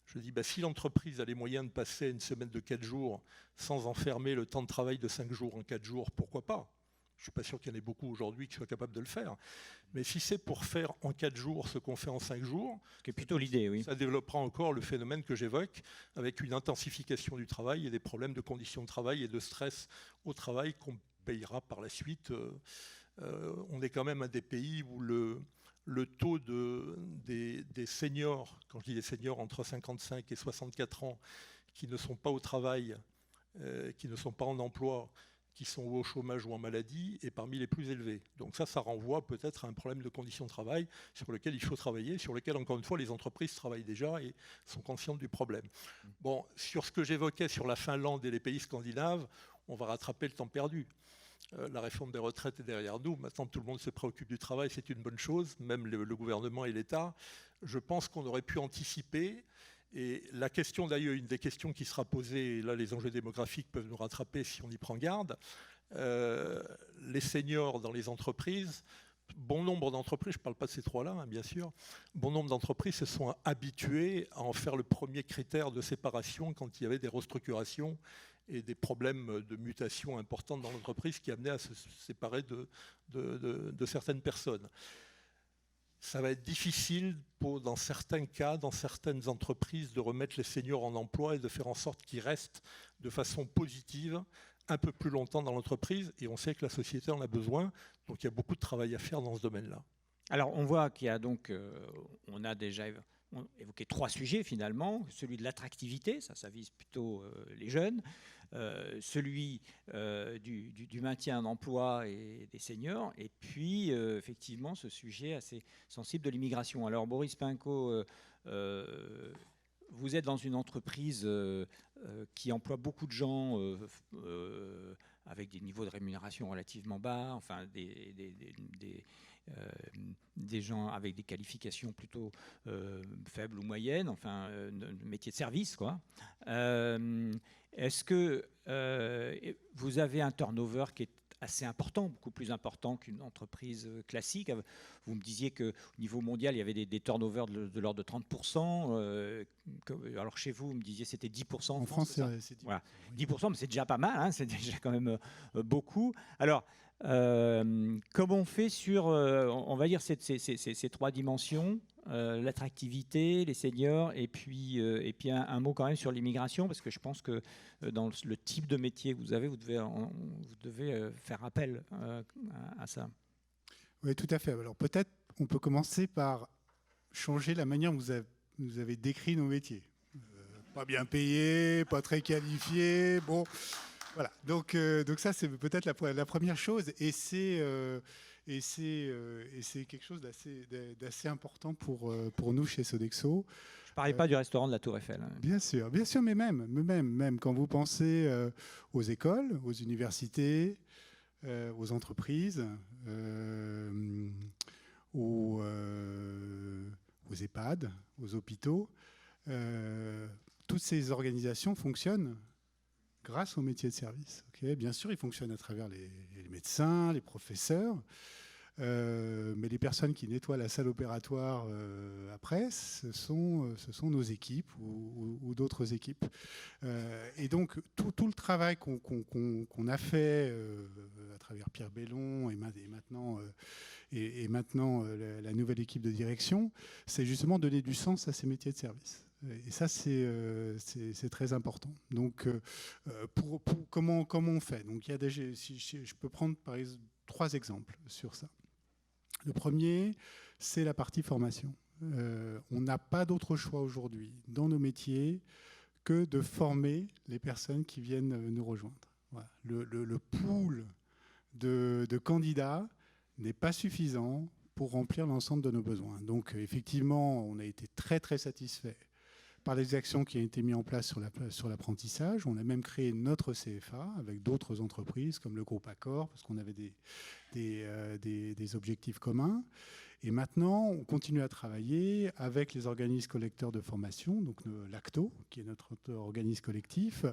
je dis, si l'entreprise a les moyens de passer à une semaine de 4 jours sans enfermer le temps de travail de 5 jours en 4 jours, pourquoi pas ? Je ne suis pas sûr qu'il y en ait beaucoup aujourd'hui qui soient capables de le faire. Mais si c'est pour faire en 4 jours ce qu'on fait en 5 jours, ce qui est plutôt l'idée, oui. Ça développera encore le phénomène que j'évoque, avec une intensification du travail et des problèmes de conditions de travail et de stress au travail qu'on payera par la suite. On est quand même un des pays où le taux des seniors, quand je dis des seniors entre 55 et 64 ans, qui ne sont pas au travail, qui ne sont pas en emploi, qui sont au chômage ou en maladie, est parmi les plus élevés. Donc ça renvoie peut-être à un problème de conditions de travail sur lequel il faut travailler, sur lequel, encore une fois, les entreprises travaillent déjà et sont conscientes du problème. Bon, sur ce que j'évoquais sur la Finlande et les pays scandinaves, on va rattraper le temps perdu. La réforme des retraites est derrière nous. Maintenant, tout le monde se préoccupe du travail, c'est une bonne chose, même le gouvernement et l'État. Je pense qu'on aurait pu anticiper Et la question d'ailleurs, une des questions qui sera posée, et là les enjeux démographiques peuvent nous rattraper si on y prend garde, les seniors dans les entreprises, bon nombre d'entreprises, je ne parle pas de ces trois-là, hein, bien sûr, bon nombre d'entreprises se sont habituées à en faire le premier critère de séparation quand il y avait des restructurations et des problèmes de mutation importantes dans l'entreprise qui amenaient à se séparer de certaines personnes. Ça va être difficile dans certains cas, dans certaines entreprises, de remettre les seniors en emploi et de faire en sorte qu'ils restent de façon positive un peu plus longtemps dans l'entreprise. Et on sait que la société en a besoin. Donc il y a beaucoup de travail à faire dans ce domaine-là. Alors on voit qu'il y a donc, on a déjà évoqué 3 sujets finalement. Celui de l'attractivité, ça vise plutôt les jeunes. Celui du maintien d'emploi et des seniors, et puis effectivement ce sujet assez sensible de l'immigration. Alors Boris Pinko, vous êtes dans une entreprise qui emploie beaucoup de gens avec des niveaux de rémunération relativement bas, enfin des gens avec des qualifications plutôt faibles ou moyennes, enfin métier de service, quoi. Est-ce que vous avez un turnover qui est assez important, beaucoup plus important qu'une entreprise classique? Vous me disiez qu'au niveau mondial, il y avait des turnovers de l'ordre de 30%. Alors chez vous, vous me disiez que c'était 10%. En France, c'est 10%. Voilà. 10%, mais c'est déjà pas mal, hein, c'est déjà quand même beaucoup. Alors, comment on fait sur, on va dire, ces 3 dimensions, l'attractivité, les seniors, et puis un mot quand même sur l'immigration, parce que je pense que dans le type de métier que vous avez, vous devez faire appel à ça. Oui, tout à fait. Alors peut-être on peut commencer par changer la manière dont vous avez décrit nos métiers. Pas bien payés, pas très qualifiés, bon... Voilà, donc ça c'est peut-être la première chose, et c'est quelque chose d'assez important pour nous chez Sodexo. Je ne parlais pas du restaurant de la Tour Eiffel. Hein. Bien sûr, mais même quand vous pensez aux écoles, aux universités, aux entreprises, aux EHPAD, aux hôpitaux, toutes ces organisations fonctionnent grâce au métier de service. Okay, bien sûr, ils fonctionnent à travers les médecins, les professeurs, mais les personnes qui nettoient la salle opératoire après, ce sont nos équipes ou d'autres équipes. Et donc, tout le travail qu'on a fait à travers Pierre Bellon et maintenant la nouvelle équipe de direction, c'est justement donner du sens à ces métiers de service. Et ça, c'est très important. Donc, comment on fait? Donc, il y a si je peux prendre par exemple 3 exemples sur ça. Le premier, c'est la partie formation. On n'a pas d'autre choix aujourd'hui dans nos métiers que de former les personnes qui viennent nous rejoindre. Voilà. Le pool de candidats n'est pas suffisant pour remplir l'ensemble de nos besoins. Donc, effectivement, on a été très, très satisfait par les actions qui ont été mises en place sur l'apprentissage. On a même créé notre CFA avec d'autres entreprises comme le groupe Accor, parce qu'on avait des objectifs communs. Et maintenant, on continue à travailler avec les organismes collecteurs de formation, donc l'ACTO, qui est notre organisme collectif,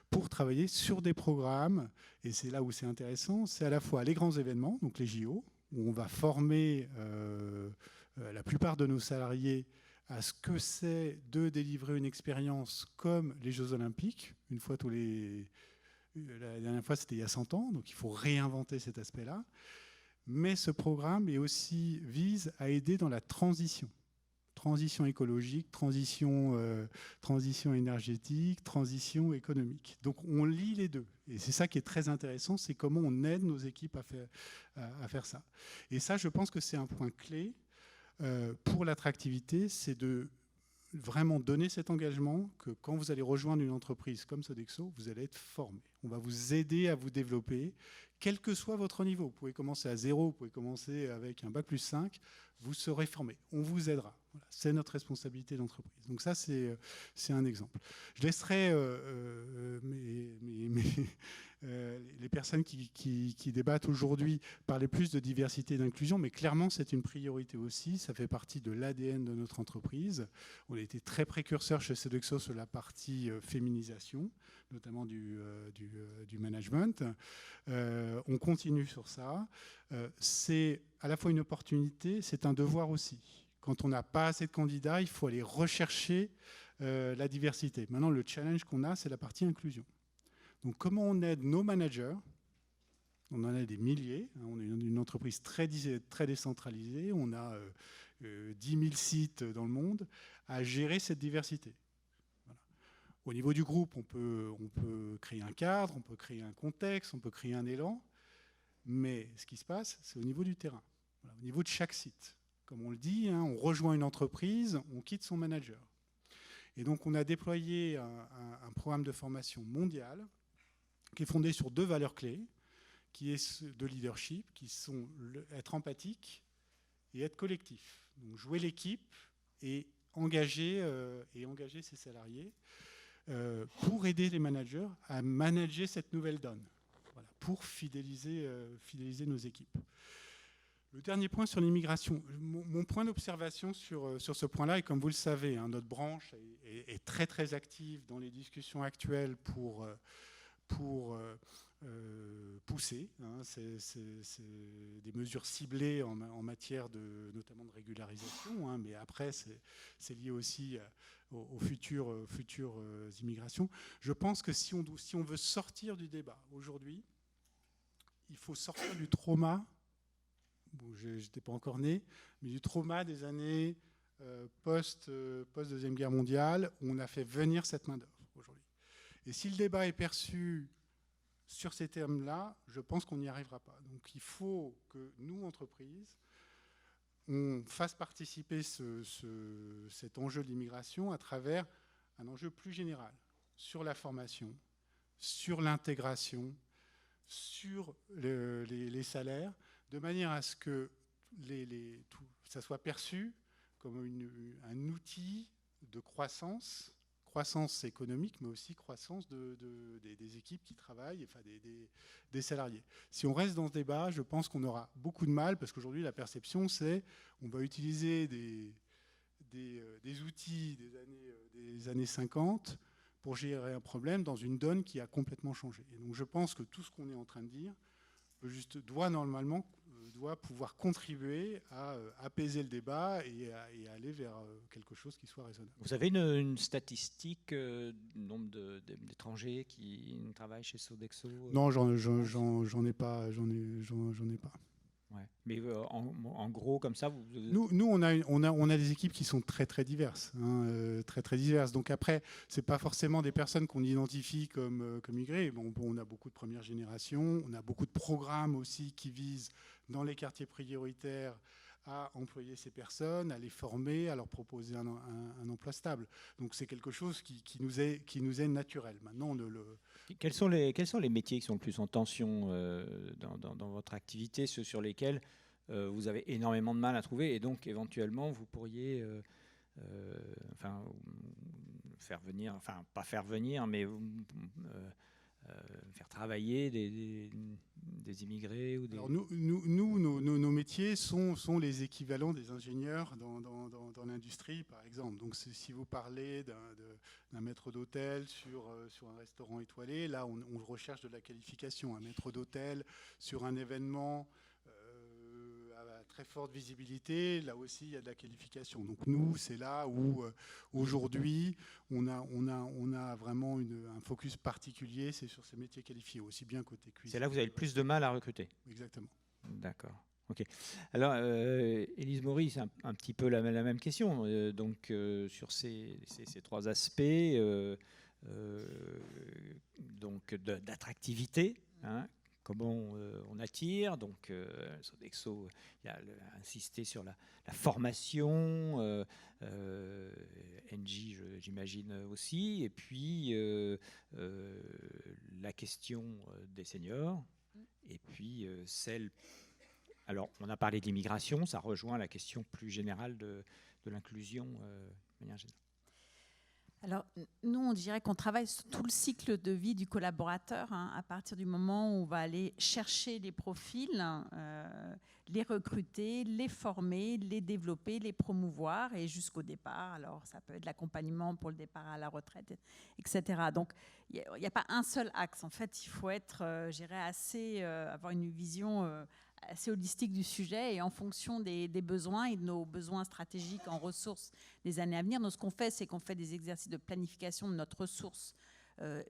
pour travailler sur des programmes. Et c'est là où c'est intéressant, c'est à la fois les grands événements, donc les JO, où on va former la plupart de nos salariés à ce que c'est de délivrer une expérience comme les Jeux Olympiques, une fois la dernière fois c'était il y a 100 ans, donc il faut réinventer cet aspect-là. Mais ce programme vise à aider dans la transition écologique, transition énergétique, transition économique. Donc on lie les deux. Et c'est ça qui est très intéressant, c'est comment on aide nos équipes à faire ça. Et ça, je pense que c'est un point clé pour l'attractivité, c'est de vraiment donner cet engagement que quand vous allez rejoindre une entreprise comme Sodexo, vous allez être formé. On va vous aider à vous développer, quel que soit votre niveau. Vous pouvez commencer à 0, vous pouvez commencer avec un bac+5, vous serez formé. On vous aidera. Voilà, c'est notre responsabilité d'entreprise. Donc ça, c'est un exemple. Je laisserai les personnes qui débattent aujourd'hui parlaient plus de diversité et d'inclusion, mais clairement, c'est une priorité aussi. Ça fait partie de l'ADN de notre entreprise. On a été très précurseur chez Sodexo sur la partie féminisation, notamment du management. On continue sur ça. C'est à la fois une opportunité, c'est un devoir aussi. Quand on n'a pas assez de candidats, il faut aller rechercher la diversité. Maintenant, le challenge qu'on a, c'est la partie inclusion. Donc, comment on aide nos managers? On en a des milliers. On est une entreprise très décentralisée. On a 10 000 sites dans le monde à gérer cette diversité. Voilà. Au niveau du groupe, on peut créer un cadre, on peut créer un contexte, on peut créer un élan. Mais ce qui se passe, c'est au niveau du terrain, voilà, au niveau de chaque site. Comme on le dit, on rejoint une entreprise, on quitte son manager. Et donc, on a déployé un programme de formation mondial qui est fondé sur 2 valeurs clés, qui est de leadership, qui sont être empathique et être collectif. Donc, jouer l'équipe et engager ses salariés pour aider les managers à manager cette nouvelle donne, voilà, pour fidéliser nos équipes. Le dernier point sur l'immigration. Mon point d'observation sur ce point-là, et comme vous le savez, notre branche est très très active dans les discussions actuelles pour pousser. C'est des mesures ciblées en matière notamment de régularisation, mais après c'est lié aussi aux futures immigrations. Je pense que si on veut sortir du débat aujourd'hui, il faut sortir du trauma. Bon, je n'étais pas encore né, mais du trauma des années post-Deuxième Guerre mondiale, où on a fait venir cette main-d'œuvre aujourd'hui. Et si le débat est perçu sur ces termes-là, je pense qu'on n'y arrivera pas. Donc il faut que nous, entreprises, on fasse participer cet enjeu de l'immigration à travers un enjeu plus général sur la formation, sur l'intégration, sur les salaires, de manière à ce que ça soit perçu comme un outil de croissance économique, mais aussi croissance des équipes qui travaillent, enfin des salariés. Si on reste dans ce débat, je pense qu'on aura beaucoup de mal, parce qu'aujourd'hui, la perception, c'est on va utiliser des outils des années 50 pour gérer un problème dans une donne qui a complètement changé. Et donc je pense que tout ce qu'on est en train de dire doit pouvoir contribuer à apaiser le débat et à aller vers quelque chose qui soit raisonnable. Vous avez une statistique du nombre d'étrangers qui travaillent chez Sodexo? Non, j'en ai pas. Ouais. Mais en gros, comme ça, Nous, on a des équipes qui sont très très diverses, très très diverses. Donc après, c'est pas forcément des personnes qu'on identifie comme migrées. Bon, on a beaucoup de première génération, on a beaucoup de programmes aussi qui visent dans les quartiers prioritaires à employer ces personnes, à les former, à leur proposer un emploi stable. Donc c'est quelque chose qui nous est naturel. Maintenant, Quels sont les métiers qui sont le plus en tension dans votre activité, ceux sur lesquels vous avez énormément de mal à trouver, et donc éventuellement vous pourriez faire venir, enfin pas faire venir, mais faire travailler des immigrés ou des... Alors nos métiers sont les équivalents des ingénieurs dans l'industrie, par exemple. Donc si vous parlez d'un maître d'hôtel sur un restaurant étoilé, là on recherche de la qualification. Un maître d'hôtel sur un événement à très forte visibilité, là aussi il y a de la qualification. Donc nous, c'est là où aujourd'hui on a vraiment un focus particulier, c'est sur ces métiers qualifiés, aussi bien côté cuisine. C'est là que vous avez le plus de mal à recruter. Exactement. D'accord. Ok. Alors, Élise Maury, c'est un petit peu la même question. Donc, sur ces 3 aspects, donc d'attractivité, comment on attire. Donc, Sodexo, il a insisté sur la formation, Engie, j'imagine aussi, et puis la question des seniors, et puis celle... Alors, on a parlé d'immigration, ça rejoint la question plus générale de l'inclusion de manière générale. Alors, nous, on dirait qu'on travaille sur tout le cycle de vie du collaborateur, hein, à partir du moment où on va aller chercher les profils, les recruter, les former, les développer, les promouvoir, et jusqu'au départ. Alors, ça peut être l'accompagnement pour le départ à la retraite, etc. Donc, il n'y a pas un seul axe. En fait, il faut être, je dirais, avoir une vision assez holistique du sujet, et en fonction des besoins et de nos besoins stratégiques en ressources des années à venir. Donc, ce qu'on fait, c'est qu'on fait des exercices de planification de notre ressource,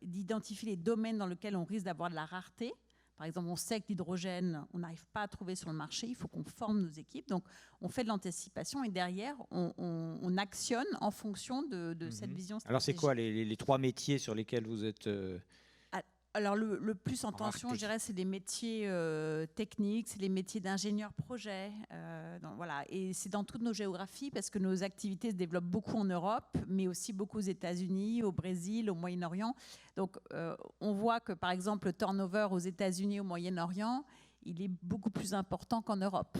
d'identifier les domaines dans lesquels on risque d'avoir de la rareté. Par exemple, on sait que l'hydrogène, on n'arrive pas à trouver sur le marché, il faut qu'on forme nos équipes. Donc, on fait de l'anticipation, et derrière, on actionne en fonction de cette vision stratégique. Alors, c'est quoi les 3 métiers sur lesquels vous êtes Alors, le plus en tension, Remarquez. je dirais, c'est les métiers techniques, c'est les métiers d'ingénieur projet. Voilà. Et c'est dans toutes nos géographies, parce que nos activités se développent beaucoup en Europe, mais aussi beaucoup aux États-Unis, au Brésil, au Moyen-Orient. Donc, on voit que, par exemple, le turnover aux États-Unis, au Moyen-Orient, il est beaucoup plus important qu'en Europe.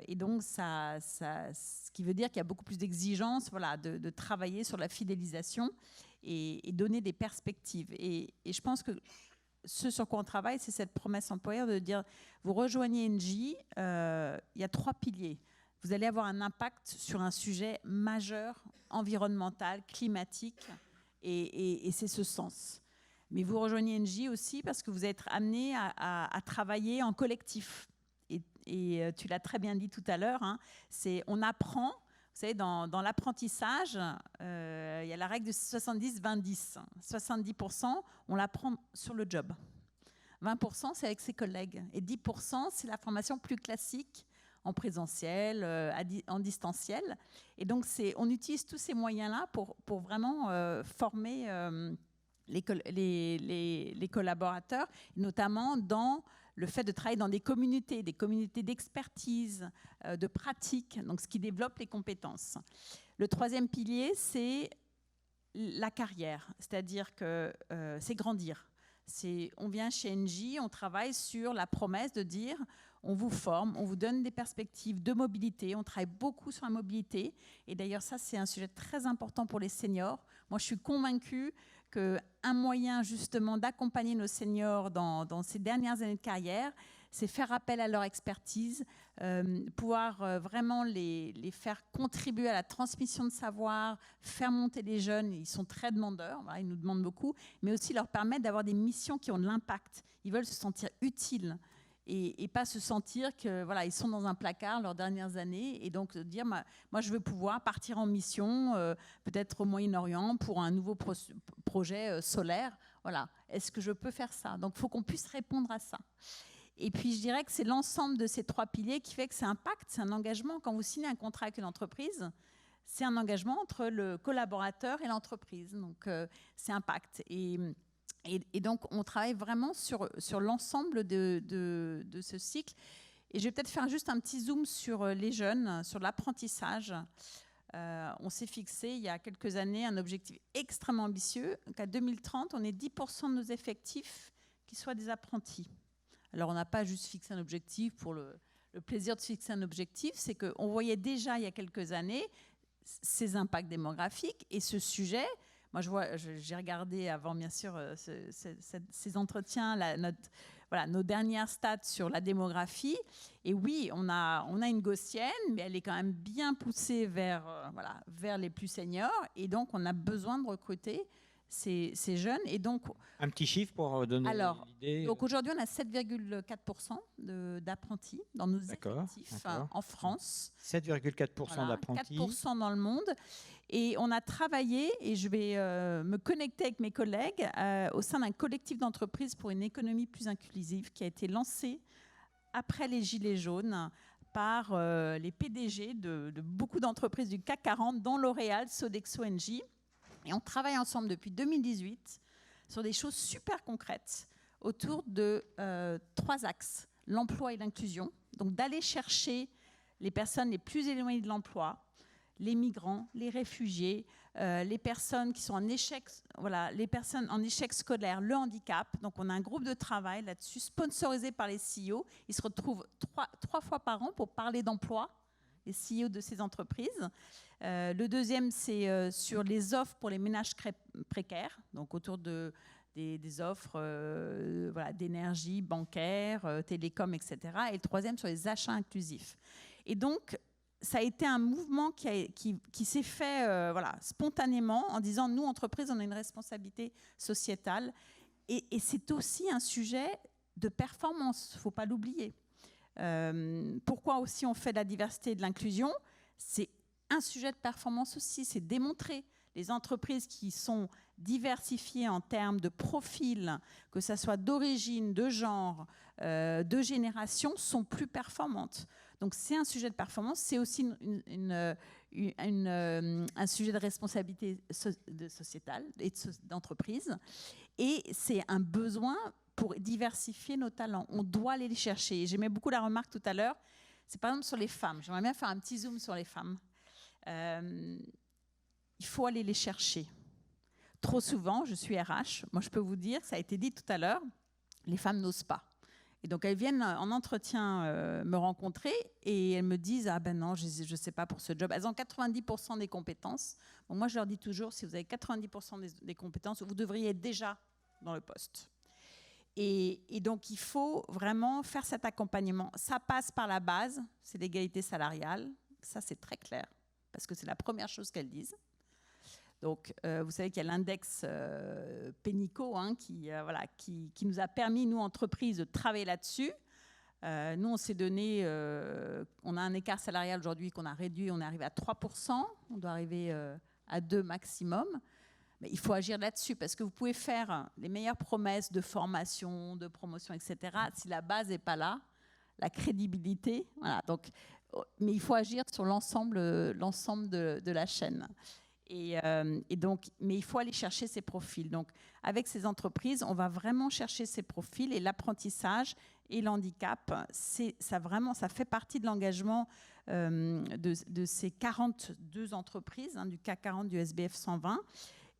Et donc, ce qui veut dire qu'il y a beaucoup plus d'exigences, voilà, de travailler sur la fidélisation et donner des perspectives. Et je pense que ce sur quoi on travaille, c'est cette promesse employeur de dire, vous rejoignez Engie, il y a 3 piliers. Vous allez avoir un impact sur un sujet majeur, environnemental, climatique, et c'est ce sens. Mais vous rejoignez Engie aussi parce que vous êtes amené à travailler en collectif. Et tu l'as très bien dit tout à l'heure, hein, on apprend. Vous savez, dans l'apprentissage, il y a la règle de 70-20-10. 70%, on l'apprend sur le job. 20%, c'est avec ses collègues. Et 10%, c'est la formation plus classique, en présentiel, en distanciel. Et donc, on utilise tous ces moyens-là pour vraiment former les collaborateurs, notamment dans le fait de travailler dans des communautés d'expertise, de pratique, donc ce qui développe les compétences. Le 3e pilier, c'est la carrière, c'est-à-dire que c'est grandir. On vient chez Engie, on travaille sur la promesse de dire on vous forme, on vous donne des perspectives de mobilité, on travaille beaucoup sur la mobilité. Et d'ailleurs, ça, c'est un sujet très important pour les seniors. Moi, je suis convaincue qu'un moyen justement d'accompagner nos seniors dans ces dernières années de carrière, c'est faire appel à leur expertise, pouvoir vraiment les faire contribuer à la transmission de savoir, faire monter les jeunes. Ils sont très demandeurs, voilà, ils nous demandent beaucoup, mais aussi leur permettre d'avoir des missions qui ont de l'impact. Ils veulent se sentir utiles et pas se sentir que voilà, ils sont dans un placard leurs dernières années, et donc dire moi je veux pouvoir partir en mission peut-être au Moyen-Orient pour un nouveau projet solaire. Voilà, est-ce que je peux faire ça? Donc il faut qu'on puisse répondre à ça. Et puis, je dirais que c'est l'ensemble de ces 3 piliers qui fait que c'est un pacte, c'est un engagement. Quand vous signez un contrat avec une entreprise, c'est un engagement entre le collaborateur et l'entreprise. Donc, c'est un pacte. Et donc, on travaille vraiment sur l'ensemble de ce cycle. Et je vais peut-être faire juste un petit zoom sur les jeunes, sur l'apprentissage. On s'est fixé, il y a quelques années, un objectif extrêmement ambitieux. Qu'à 2030, on ait 10% de nos effectifs qui soient des apprentis. Alors, on n'a pas juste fixé un objectif pour le plaisir de fixer un objectif, c'est qu'on voyait déjà il y a quelques années ces impacts démographiques et ce sujet. Moi, j'ai regardé avant, bien sûr, ces entretiens, nos dernières stats sur la démographie. Et oui, on a une gaussienne, mais elle est quand même bien poussée vers les plus seniors. Et donc, on a besoin de recruter ces jeunes. Et donc, un petit chiffre pour donner l'idée. Donc aujourd'hui, on a 7,4% d'apprentis dans nos effectifs en France. 7,4% d'apprentis. 4% dans le monde. Et on a travaillé, et je vais me connecter avec mes collègues, au sein d'un collectif d'entreprises pour une économie plus inclusive qui a été lancé après les Gilets jaunes par les PDG de beaucoup d'entreprises du CAC 40, dont L'Oréal, Sodexo, Engie. Et on travaille ensemble depuis 2018 sur des choses super concrètes autour de 3 axes. L'emploi et l'inclusion, donc d'aller chercher les personnes les plus éloignées de l'emploi, les migrants, les réfugiés, les personnes qui sont en échec, les personnes en échec scolaire, le handicap. Donc on a un groupe de travail là-dessus, sponsorisé par les CEO. Ils se retrouvent 3 fois par an pour parler d'emploi, les CEO de ces entreprises. Le deuxième, c'est sur les offres pour les ménages précaires, donc autour des offres voilà, d'énergie, bancaire, télécom, etc. Et le troisième, sur les achats inclusifs. Et donc, ça a été un mouvement qui s'est fait voilà, spontanément en disant, nous, entreprises, on a une responsabilité sociétale. Et c'est aussi un sujet de performance, il ne faut pas l'oublier. Pourquoi aussi on fait de la diversité et de l'inclusion? C'est un sujet de performance aussi, c'est démontré. Les entreprises qui sont diversifiées en termes de profil, que ce soit d'origine, de genre, de génération, sont plus performantes. Donc c'est un sujet de performance, c'est aussi un sujet de responsabilité sociétale et d'entreprise. Et c'est un besoin pour diversifier nos talents. On doit aller les chercher. J'aimais beaucoup la remarque tout à l'heure, c'est par exemple sur les femmes. J'aimerais bien faire un petit zoom sur les femmes. Il faut aller les chercher. Trop souvent, je suis RH, moi je peux vous dire, ça a été dit tout à l'heure, les femmes n'osent pas. Et donc elles viennent en entretien me rencontrer et elles me disent « Ah ben non, je ne sais pas pour ce job ». Elles ont 90% des compétences. Bon, moi je leur dis toujours, si vous avez 90% des compétences, vous devriez être déjà dans le poste. Et donc il faut vraiment faire cet accompagnement. Ça passe par la base, c'est l'égalité salariale, ça c'est très clair, parce que c'est la première chose qu'elles disent. Donc, vous savez qu'il y a l'index Pénicaud hein, qui nous a permis, nous, entreprises, de travailler là-dessus. Nous, on s'est donné, on a un écart salarial aujourd'hui qu'on a réduit, on est arrivé à 3%, on doit arriver à 2 maximum. Mais il faut agir là-dessus parce que vous pouvez faire les meilleures promesses de formation, de promotion, etc. Si la base n'est pas là, la crédibilité, voilà. Donc, mais il faut agir sur l'ensemble de la chaîne. Et donc, mais il faut aller chercher ces profils. Donc, avec ces entreprises, on va vraiment chercher ces profils et l'apprentissage et l'handicap, ça fait partie de l'engagement de ces 42 entreprises, hein, du CAC 40, du SBF 120.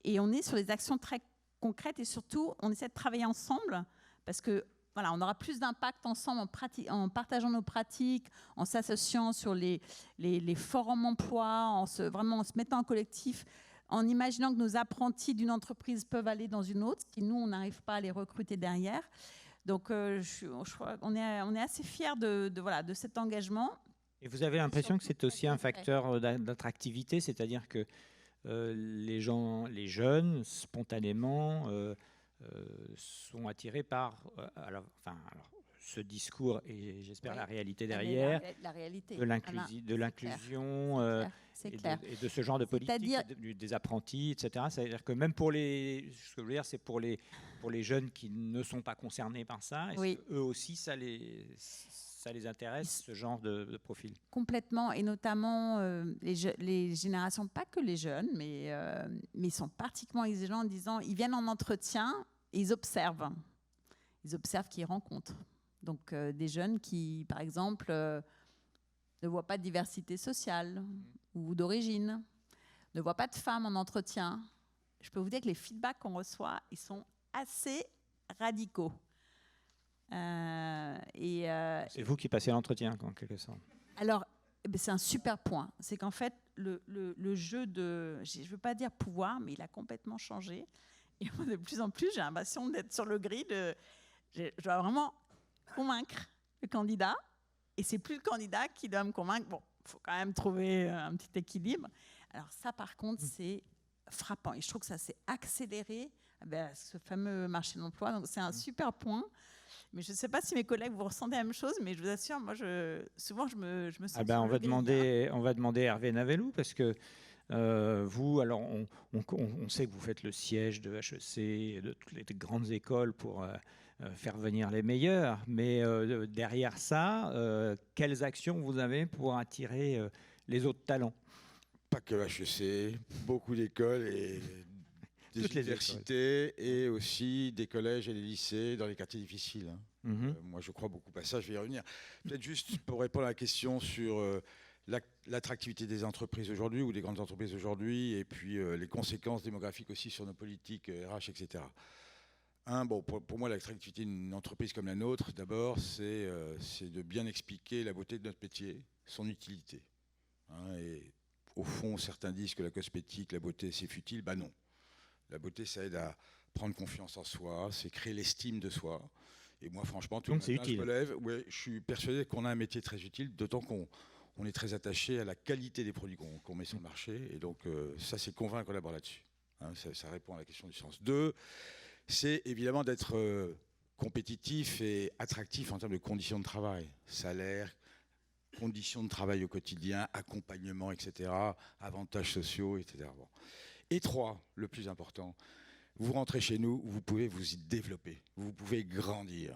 Et on est sur des actions très concrètes et surtout, on essaie de travailler ensemble parce que voilà, on aura plus d'impact ensemble en partageant nos pratiques, en s'associant sur les forums emploi, vraiment en se mettant en collectif, en imaginant que nos apprentis d'une entreprise peuvent aller dans une autre, si nous, on n'arrive pas à les recruter derrière. Donc, je crois qu'on est assez fiers de cet engagement. Et vous avez l'impression que c'est aussi un facteur d'attractivité, c'est-à-dire que les jeunes, spontanément, sont attirés par ce discours et j'espère la réalité derrière, la réalité. de l'inclusion et de ce genre de politique, des apprentis, etc. C'est-à-dire que même pour ce que je veux dire, c'est pour les jeunes qui ne sont pas concernés par ça, oui. Eux aussi, ça les intéresse, ce genre de profil. Complètement, et notamment les générations, pas que les jeunes, mais ils sont particulièrement exigeants en disant, ils viennent en entretien et ils observent qu'ils rencontrent. Donc des jeunes qui, par exemple, ne voient pas de diversité sociale ou d'origine, ne voient pas de femmes en entretien. Je peux vous dire que les feedbacks qu'on reçoit, ils sont assez radicaux. C'est vous qui passez l'entretien, en quelque sorte. Alors, c'est un super point. C'est qu'en fait, le jeu de, je ne veux pas dire pouvoir, mais il a complètement changé. Et de plus en plus, j'ai l'impression d'être sur le grid. Je dois vraiment convaincre le candidat. Et c'est plus le candidat qui doit me convaincre. Bon, il faut quand même trouver un petit équilibre. Alors ça, par contre, c'est frappant. Et je trouve que ça s'est accéléré, ce fameux marché de l'emploi. Donc, c'est un super point. Mais je ne sais pas si mes collègues vous ressentez la même chose, mais je vous assure, moi, souvent, je me sens on va demander à Hervé Navellou, parce que vous, alors, on sait que vous faites le siège de HEC et de toutes les grandes écoles pour faire venir les meilleurs, mais derrière ça, quelles actions vous avez pour attirer les autres talents? Pas que HEC, beaucoup d'écoles et des universités et aussi des collèges et des lycées dans les quartiers difficiles. Hein. Moi, je crois beaucoup à ça, je vais y revenir. Peut-être juste pour répondre à la question sur l'attractivité des entreprises aujourd'hui ou des grandes entreprises aujourd'hui et puis les conséquences démographiques aussi sur nos politiques RH, etc. Pour moi, l'attractivité d'une entreprise comme la nôtre, d'abord, c'est de bien expliquer la beauté de notre métier, son utilité. Et au fond, certains disent que la cosmétique, la beauté, c'est futile. Ben non. La beauté, ça aide à prendre confiance en soi, c'est créer l'estime de soi. Et moi, franchement, tout le matin, je me lève, ouais, je suis persuadé qu'on a un métier très utile, d'autant qu'on est très attaché à la qualité des produits qu'on met sur le marché. Et donc, ça, c'est convaincre qu'on collabore là-dessus. Hein, ça répond à la question du sens. 2, c'est évidemment d'être compétitif et attractif en termes de conditions de travail. Salaire, conditions de travail au quotidien, accompagnement, etc., avantages sociaux, etc. Bon. Et 3, le plus important, vous rentrez chez nous, vous pouvez vous y développer, vous pouvez grandir.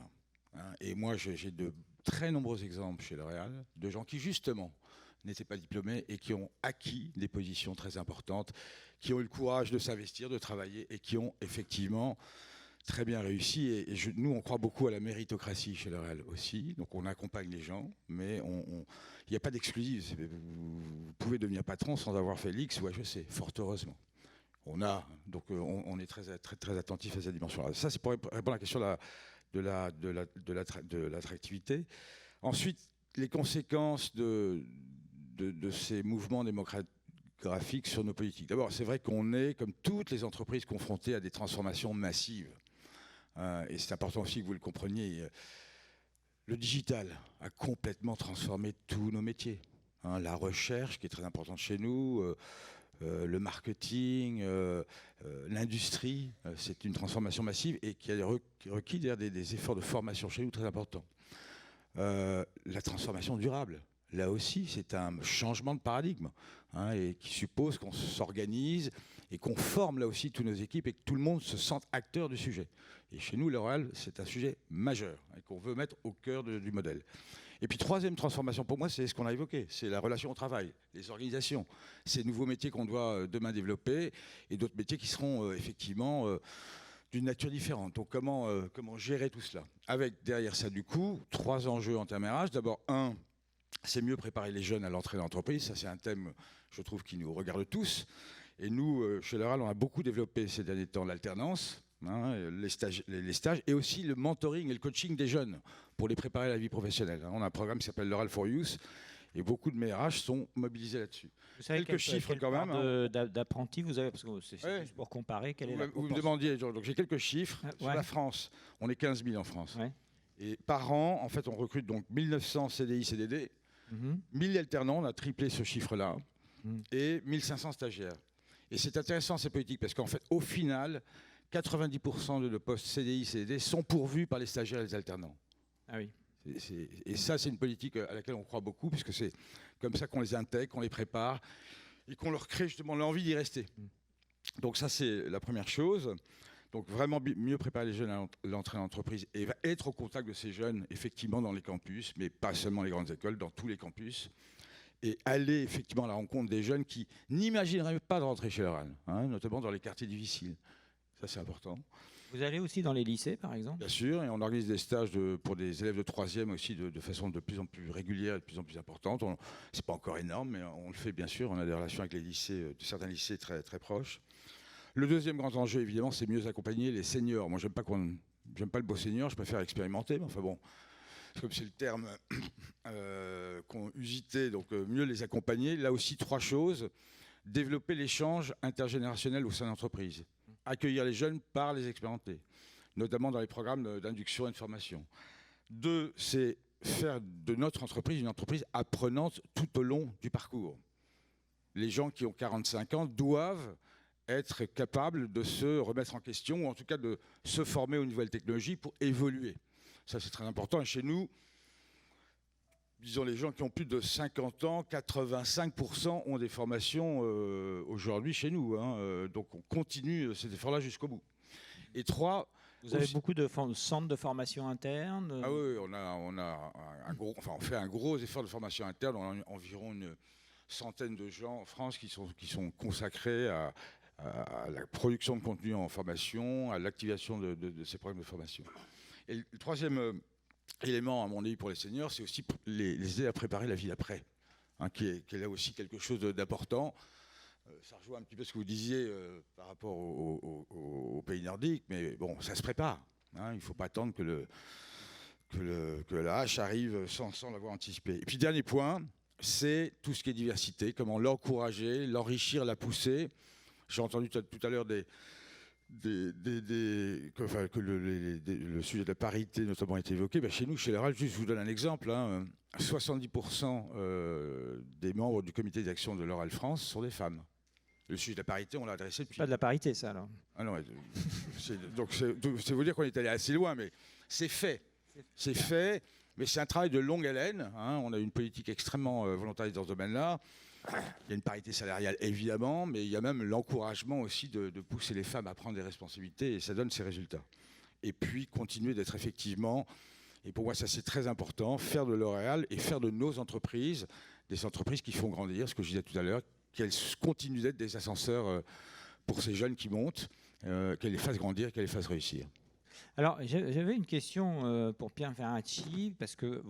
Hein. Et moi, j'ai de très nombreux exemples chez L'Oréal de gens qui, justement, n'étaient pas diplômés et qui ont acquis des positions très importantes, qui ont eu le courage de s'investir, de travailler et qui ont effectivement très bien réussi. Et nous, on croit beaucoup à la méritocratie chez L'Oréal aussi. Donc, on accompagne les gens, mais il n'y a pas d'exclusif. Vous pouvez devenir patron sans avoir fait l'X ou HEC, fort heureusement. On est très attentif à cette dimension-là. Ça, c'est pour répondre à la question de l'attractivité. Ensuite, les conséquences de ces mouvements démographiques sur nos politiques. D'abord, c'est vrai qu'on est, comme toutes les entreprises, confrontées à des transformations massives. Et c'est important aussi que vous le compreniez. Le digital a complètement transformé tous nos métiers. La recherche, qui est très importante chez nous, le marketing, l'industrie, c'est une transformation massive et qui a requis des efforts de formation chez nous très importants. La transformation durable, là aussi, c'est un changement de paradigme et qui suppose qu'on s'organise et qu'on forme là aussi toutes nos équipes et que tout le monde se sente acteur du sujet. Et chez nous, L'Oréal, c'est un sujet majeur et qu'on veut mettre au cœur du modèle. Et puis, troisième transformation pour moi, c'est ce qu'on a évoqué, c'est la relation au travail, les organisations, ces nouveaux métiers qu'on doit demain développer et d'autres métiers qui seront effectivement d'une nature différente. Donc, comment gérer tout cela? Avec derrière ça, du coup, 3 enjeux en termes RH. D'abord, c'est mieux préparer les jeunes à l'entrée dans l'entreprise. Ça, c'est un thème, je trouve, qui nous regarde tous. Et nous, chez L'Oréal, on a beaucoup développé ces derniers temps l'alternance, les stages, et aussi le mentoring et le coaching des jeunes pour les préparer à la vie professionnelle. On a un programme qui s'appelle L'Oréal for Youth, et beaucoup de mes RH sont mobilisés là-dessus. Vous savez quelques chiffres quand même. D'apprentis, vous avez, parce que c'est juste pour comparer. Quelle est la vous me demandiez, donc j'ai quelques chiffres. Sur la France, on est 15 000 en France. Ouais. Et par an, en fait, on recrute donc 1900 CDI, CDD, 1000 alternants, on a triplé ce chiffre-là, et 1500 stagiaires. Et c'est intéressant ces politiques parce qu'en fait, au final, 90% de nos postes CDI, CDD sont pourvus par les stagiaires et les alternants. Ah oui. Et ça, c'est une politique à laquelle on croit beaucoup, puisque c'est comme ça qu'on les intègre, qu'on les prépare et qu'on leur crée justement l'envie d'y rester. Donc ça, c'est la première chose. Donc vraiment mieux préparer les jeunes à l'entrée en entreprise et être au contact de ces jeunes, effectivement, dans les campus, mais pas seulement les grandes écoles, dans tous les campus. Et aller effectivement à la rencontre des jeunes qui n'imagineraient pas de rentrer chez L'Oréal, notamment dans les quartiers difficiles. Ça, c'est important. Vous allez aussi dans les lycées, par exemple? Bien sûr, et on organise des stages pour des élèves de 3e aussi de façon de plus en plus régulière et de plus en plus importante. C'est pas encore énorme, mais on le fait bien sûr. On a des relations avec les lycées, certains lycées très, très proches. Le deuxième grand enjeu, évidemment, c'est mieux accompagner les seniors. Moi, j'aime pas le beau senior, je préfère expérimenter, mais enfin bon, comme c'est le terme qu'on usitait, donc mieux les accompagner. Là aussi, 3 choses. Développer l'échange intergénérationnel au sein de l'entreprise. Accueillir les jeunes par les expérimenter, notamment dans les programmes d'induction et de formation. 2, c'est faire de notre entreprise une entreprise apprenante tout au long du parcours. Les gens qui ont 45 ans doivent être capables de se remettre en question, ou en tout cas de se former aux nouvelles technologies pour évoluer. Ça, c'est très important. Et chez nous, disons, les gens qui ont plus de 50 ans, 85% ont des formations aujourd'hui chez nous. Donc on continue cet effort-là jusqu'au bout. Et 3... Vous avez beaucoup de centres de formation interne? Ah oui, on fait un gros effort de formation interne. On a environ une centaine de gens en France qui sont consacrés à la production de contenu en formation, à l'activation de ces programmes de formation. Et le troisième élément, à mon avis, pour les seniors, c'est aussi les aider à préparer la vie d'après, qui est là aussi quelque chose d'important. Ça rejoint un petit peu ce que vous disiez par rapport aux pays nordiques, mais bon, ça se prépare. Il ne faut pas attendre que la hache arrive sans l'avoir anticipé. Et puis, dernier point, c'est tout ce qui est diversité, comment l'encourager, l'enrichir, la pousser. J'ai entendu tout à l'heure que le sujet de la parité notamment a été évoqué. Ben chez nous, chez l'Oral, juste je vous donne un exemple, 70% des membres du comité d'action de l'Oral France sont des femmes. Le sujet de la parité, on l'a adressé depuis... C'est pas de la parité, ça, alors. Ah non, donc c'est vous dire qu'on est allé assez loin, mais c'est fait. C'est fait, mais c'est un travail de longue haleine. On a une politique extrêmement volontariste dans ce domaine-là. Il y a une parité salariale, évidemment, mais il y a même l'encouragement aussi de pousser les femmes à prendre des responsabilités, et ça donne ses résultats. Et puis, continuer d'être effectivement, et pour moi, ça c'est très important, faire de L'Oréal et faire de nos entreprises, des entreprises qui font grandir, ce que je disais tout à l'heure, qu'elles continuent d'être des ascenseurs pour ces jeunes qui montent, qu'elles les fassent grandir, qu'elles les fassent réussir. Alors, j'avais une question pour Pierre Ferracci, parce que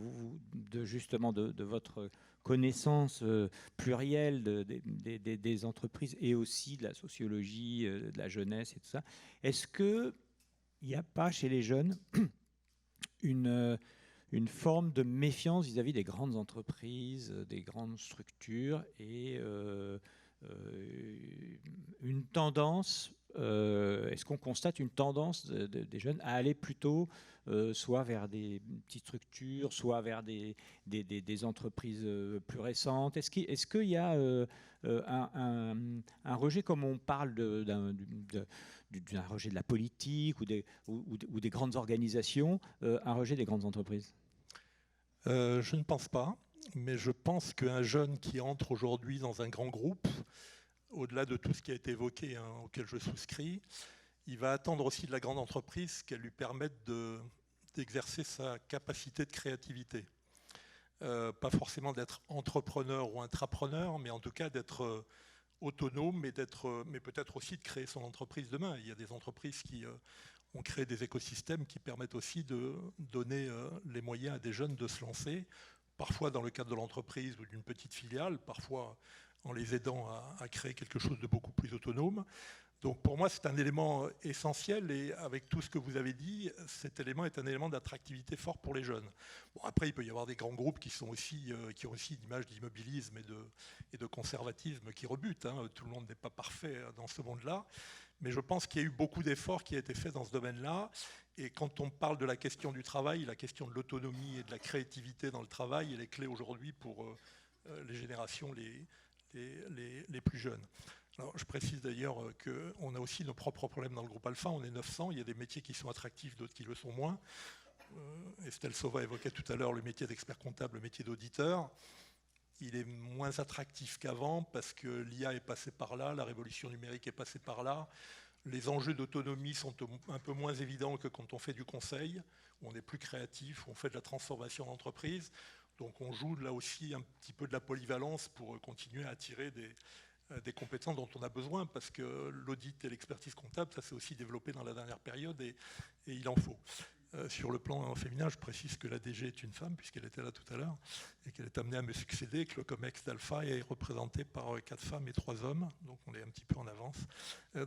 justement de votre connaissance plurielle des entreprises et aussi de la sociologie, de la jeunesse et tout ça, est-ce qu'il n'y a pas chez les jeunes une forme de méfiance vis-à-vis des grandes entreprises, des grandes structures et une tendance, est-ce qu'on constate une tendance des jeunes à aller plutôt soit vers des petites structures, soit vers des entreprises plus récentes? Est-ce qu'il y a un rejet, comme on parle d'un rejet de la politique ou des grandes organisations, un rejet des grandes entreprises? Je ne pense pas, mais je pense qu'un jeune qui entre aujourd'hui dans un grand groupe, au-delà de tout ce qui a été évoqué, auquel je souscris, il va attendre aussi de la grande entreprise qu'elle lui permette d'exercer sa capacité de créativité. Pas forcément d'être entrepreneur ou intrapreneur, mais en tout cas d'être autonome, mais peut-être aussi de créer son entreprise demain. Il y a des entreprises qui ont créé des écosystèmes qui permettent aussi de donner les moyens à des jeunes de se lancer, parfois dans le cadre de l'entreprise ou d'une petite filiale, parfois en les aidant à créer quelque chose de beaucoup plus autonome. Donc pour moi, c'est un élément essentiel, et avec tout ce que vous avez dit, cet élément est un élément d'attractivité fort pour les jeunes. Bon, après, il peut y avoir des grands groupes qui ont aussi une image d'immobilisme et de conservatisme qui rebutent. Tout le monde n'est pas parfait dans ce monde-là. Mais je pense qu'il y a eu beaucoup d'efforts qui ont été faits dans ce domaine-là. Et quand on parle de la question du travail, la question de l'autonomie et de la créativité dans le travail, elle est clé aujourd'hui pour les générations les plus jeunes. Alors, je précise d'ailleurs qu'on a aussi nos propres problèmes dans le groupe Alpha. On est 900, il y a des métiers qui sont attractifs, d'autres qui le sont moins. Estelle Sauva évoquait tout à l'heure le métier d'expert comptable, le métier d'auditeur. Il est moins attractif qu'avant parce que l'IA est passée par là, la révolution numérique est passée par là. Les enjeux d'autonomie sont un peu moins évidents que quand on fait du conseil, où on est plus créatif, où on fait de la transformation d'entreprise. Donc on joue là aussi un petit peu de la polyvalence pour continuer à attirer des compétences dont on a besoin, parce que l'audit et l'expertise comptable, ça s'est aussi développé dans la dernière période et il en faut. Sur le plan féminin, je précise que la DG est une femme, puisqu'elle était là tout à l'heure, et qu'elle est amenée à me succéder, que le COMEX d'Alpha est représenté par 4 femmes et 3 hommes, donc on est un petit peu en avance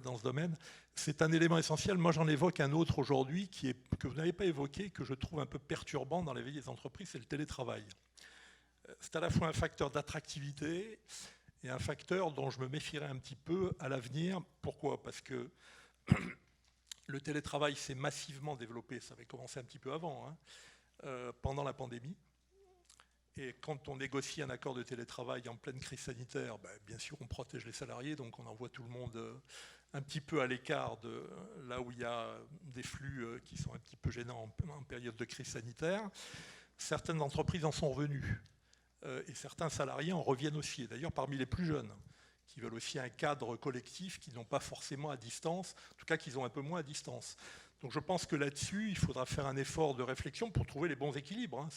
dans ce domaine. C'est un élément essentiel. Moi, j'en évoque un autre aujourd'hui que vous n'avez pas évoqué, que je trouve un peu perturbant dans la vie des entreprises, c'est le télétravail. C'est à la fois un facteur d'attractivité et un facteur dont je me méfierais un petit peu à l'avenir. Pourquoi ? Parce que le télétravail s'est massivement développé, ça avait commencé un petit peu avant, pendant la pandémie. Et quand on négocie un accord de télétravail en pleine crise sanitaire, bien sûr on protège les salariés, donc on envoie tout le monde un petit peu à l'écart de là où il y a des flux qui sont un petit peu gênants en période de crise sanitaire. Certaines entreprises en sont revenues. Et certains salariés en reviennent aussi. Et d'ailleurs, parmi les plus jeunes, qui veulent aussi un cadre collectif qu'ils n'ont pas forcément à distance, en tout cas qu'ils ont un peu moins à distance. Donc je pense que là-dessus, il faudra faire un effort de réflexion pour trouver les bons équilibres.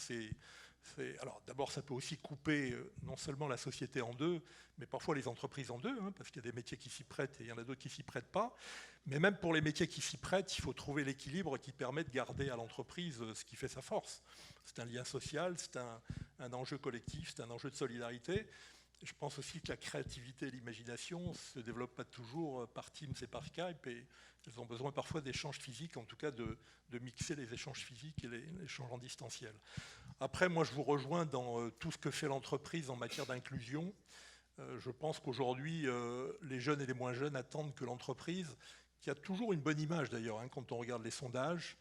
Alors d'abord, ça peut aussi couper non seulement la société en deux, mais parfois les entreprises en deux, parce qu'il y a des métiers qui s'y prêtent et il y en a d'autres qui ne s'y prêtent pas. Mais même pour les métiers qui s'y prêtent, il faut trouver l'équilibre qui permet de garder à l'entreprise ce qui fait sa force. C'est un lien social, c'est un enjeu collectif, c'est un enjeu de solidarité. Je pense aussi que la créativité et l'imagination ne se développent pas toujours par Teams et par Skype, et elles ont besoin parfois d'échanges physiques, en tout cas de mixer les échanges physiques et les échanges en distanciel. Après, moi, je vous rejoins dans tout ce que fait l'entreprise en matière d'inclusion. Je pense qu'aujourd'hui, les jeunes et les moins jeunes attendent que l'entreprise, qui a toujours une bonne image d'ailleurs, hein, quand on regarde les sondages,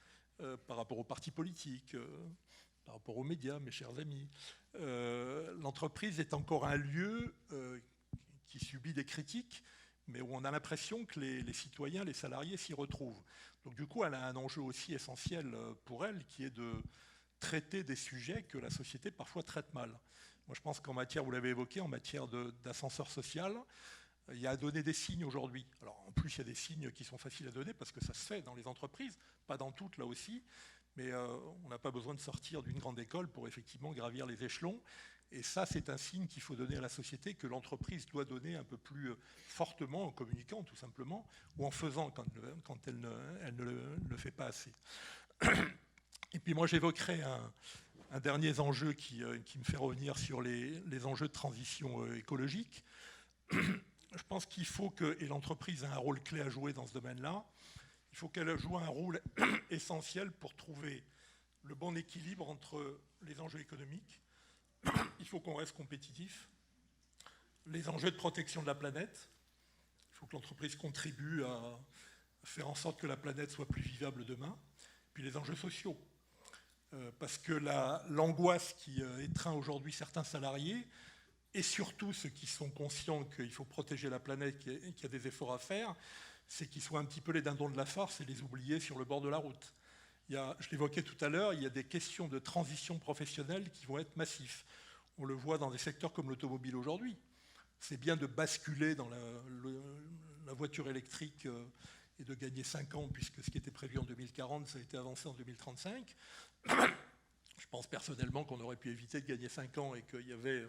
par rapport aux partis politiques, par rapport aux médias, mes chers amis, l'entreprise est encore un lieu qui subit des critiques, mais où on a l'impression que les citoyens, les salariés s'y retrouvent. Donc du coup, elle a un enjeu aussi essentiel pour elle, qui est de traiter des sujets que la société parfois traite mal. Moi, je pense qu'en matière, vous l'avez évoqué, en matière d'ascenseur social, il y a à donner des signes aujourd'hui. Alors en plus, il y a des signes qui sont faciles à donner parce que ça se fait dans les entreprises, pas dans toutes là aussi, mais on n'a pas besoin de sortir d'une grande école pour effectivement gravir les échelons. Et ça, c'est un signe qu'il faut donner à la société, que l'entreprise doit donner un peu plus fortement en communiquant tout simplement, ou en faisant quand elle ne le fait pas assez. Et puis moi, j'évoquerai un dernier enjeu qui me fait revenir sur les enjeux de transition écologique. Je pense qu'il faut que, et l'entreprise a un rôle clé à jouer dans ce domaine-là, il faut qu'elle joue un rôle essentiel pour trouver le bon équilibre entre les enjeux économiques, il faut qu'on reste compétitif, les enjeux de protection de la planète, il faut que l'entreprise contribue à faire en sorte que la planète soit plus vivable demain, puis les enjeux sociaux. Parce que l'angoisse qui étreint aujourd'hui certains salariés, et surtout ceux qui sont conscients qu'il faut protéger la planète et qu'il y a des efforts à faire, c'est qu'ils soient un petit peu les dindons de la farce et les oubliés sur le bord de la route. Je l'évoquais tout à l'heure, il y a des questions de transition professionnelle qui vont être massives. On le voit dans des secteurs comme l'automobile aujourd'hui. C'est bien de basculer dans la voiture électrique et de gagner 5 ans, puisque ce qui était prévu en 2040, ça a été avancé en 2035. Je pense personnellement qu'on aurait pu éviter de gagner 5 ans et qu'il y avait,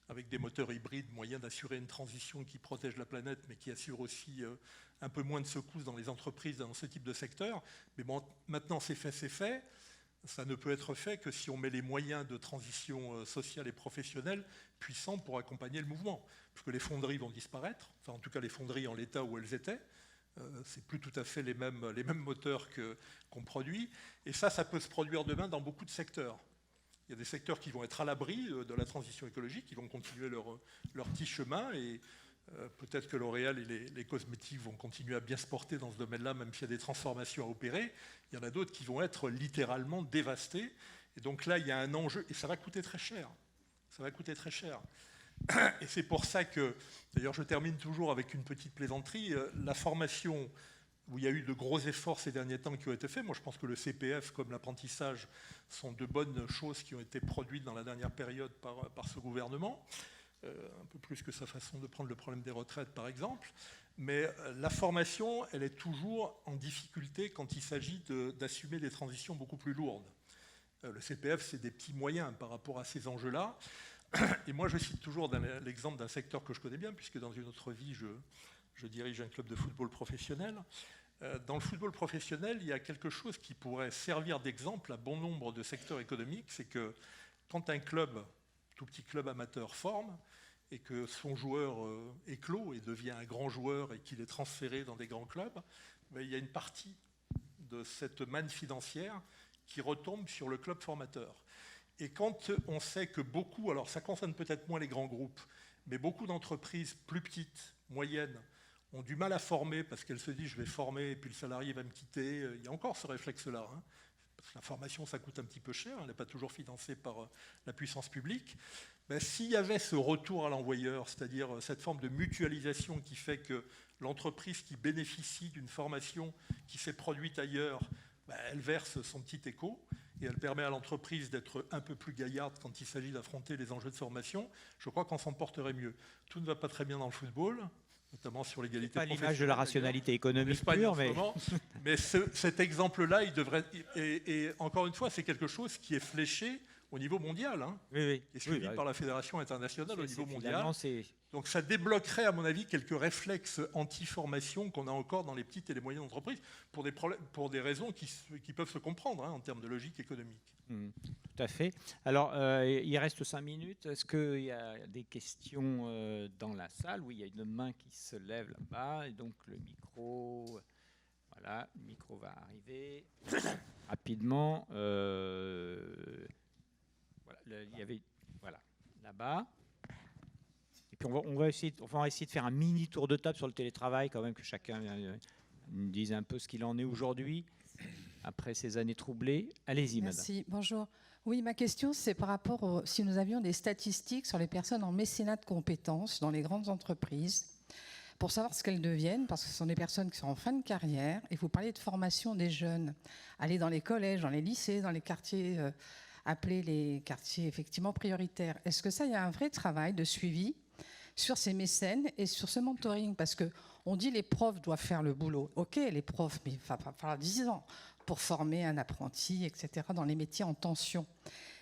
avec des moteurs hybrides, moyen d'assurer une transition qui protège la planète, mais qui assure aussi un peu moins de secousses dans les entreprises, dans ce type de secteur. Mais bon, maintenant c'est fait, c'est fait. Ça ne peut être fait que si on met les moyens de transition sociale et professionnelle puissants pour accompagner le mouvement. Parce que les fonderies vont disparaître, enfin en tout cas les fonderies en l'état où elles étaient. C'est plus tout à fait les mêmes moteurs qu'on produit. Et ça peut se produire demain dans beaucoup de secteurs. Il y a des secteurs qui vont être à l'abri de la transition écologique, qui vont continuer leur petit chemin, et peut-être que L'Oréal et les cosmétiques vont continuer à bien se porter dans ce domaine-là, même s'il y a des transformations à opérer. Il y en a d'autres qui vont être littéralement dévastés. Et donc là, il y a un enjeu, et ça va coûter très cher. Ça va coûter très cher. Et c'est pour ça que, d'ailleurs je termine toujours avec une petite plaisanterie, la formation où il y a eu de gros efforts ces derniers temps qui ont été faits, moi je pense que le CPF comme l'apprentissage sont de bonnes choses qui ont été produites dans la dernière période par ce gouvernement, un peu plus que sa façon de prendre le problème des retraites par exemple, mais la formation elle est toujours en difficulté quand il s'agit d'assumer des transitions beaucoup plus lourdes. Le CPF c'est des petits moyens par rapport à ces enjeux-là. Et moi, je cite toujours l'exemple d'un secteur que je connais bien, puisque dans une autre vie, je dirige un club de football professionnel. Dans le football professionnel, il y a quelque chose qui pourrait servir d'exemple à bon nombre de secteurs économiques, c'est que quand un club, tout petit club amateur, forme, et que son joueur éclot et devient un grand joueur et qu'il est transféré dans des grands clubs, ben, il y a une partie de cette manne financière qui retombe sur le club formateur. Et quand on sait que beaucoup, alors ça concerne peut-être moins les grands groupes, mais beaucoup d'entreprises plus petites, moyennes, ont du mal à former parce qu'elles se disent je vais former et puis le salarié va me quitter. Il y a encore ce réflexe-là, hein, parce que la formation ça coûte un petit peu cher, elle n'est pas toujours financée par la puissance publique. Ben, s'il y avait ce retour à l'envoyeur, c'est-à-dire cette forme de mutualisation qui fait que l'entreprise qui bénéficie d'une formation qui s'est produite ailleurs, ben, elle verse son petit écho, et elle permet à l'entreprise d'être un peu plus gaillarde quand il s'agit d'affronter les enjeux de formation, je crois qu'on s'en porterait mieux. Tout ne va pas très bien dans le football, notamment sur l'égalité professionnelle. Pas l'image de la rationalité économique pure, mais cet exemple-là, il devrait... Et encore une fois, c'est quelque chose qui est fléché au niveau mondial, hein, Oui. qui est suivi par la Fédération internationale au niveau mondial. C'est Donc ça débloquerait, à mon avis, quelques réflexes anti-formation qu'on a encore dans les petites et les moyennes entreprises, pour des raisons qui peuvent se comprendre, hein, en termes de logique économique. Tout à fait. Alors, il reste 5 minutes. Est-ce qu'il y a des questions dans la salle? Oui, il y a une main qui se lève là-bas. Et donc, le micro... Voilà, le micro va arriver rapidement. Voilà, il y avait... Voilà, là-bas. Et puis, on va essayer de faire un mini tour de table sur le télétravail, quand même, que chacun nous dise un peu ce qu'il en est aujourd'hui, après ces années troublées. Allez-y, madame. Merci, bonjour. Oui, ma question, c'est par rapport si nous avions des statistiques sur les personnes en mécénat de compétences dans les grandes entreprises, pour savoir ce qu'elles deviennent, parce que ce sont des personnes qui sont en fin de carrière, et vous parlez de formation des jeunes, aller dans les collèges, dans les lycées, dans les quartiers appelés les quartiers effectivement prioritaires. Est-ce que ça, il y a un vrai travail de suivi sur ces mécènes et sur ce mentoring? Parce qu'on dit les profs doivent faire le boulot. OK, les profs, mais il va falloir 10 ans pour former un apprenti, etc., dans les métiers en tension.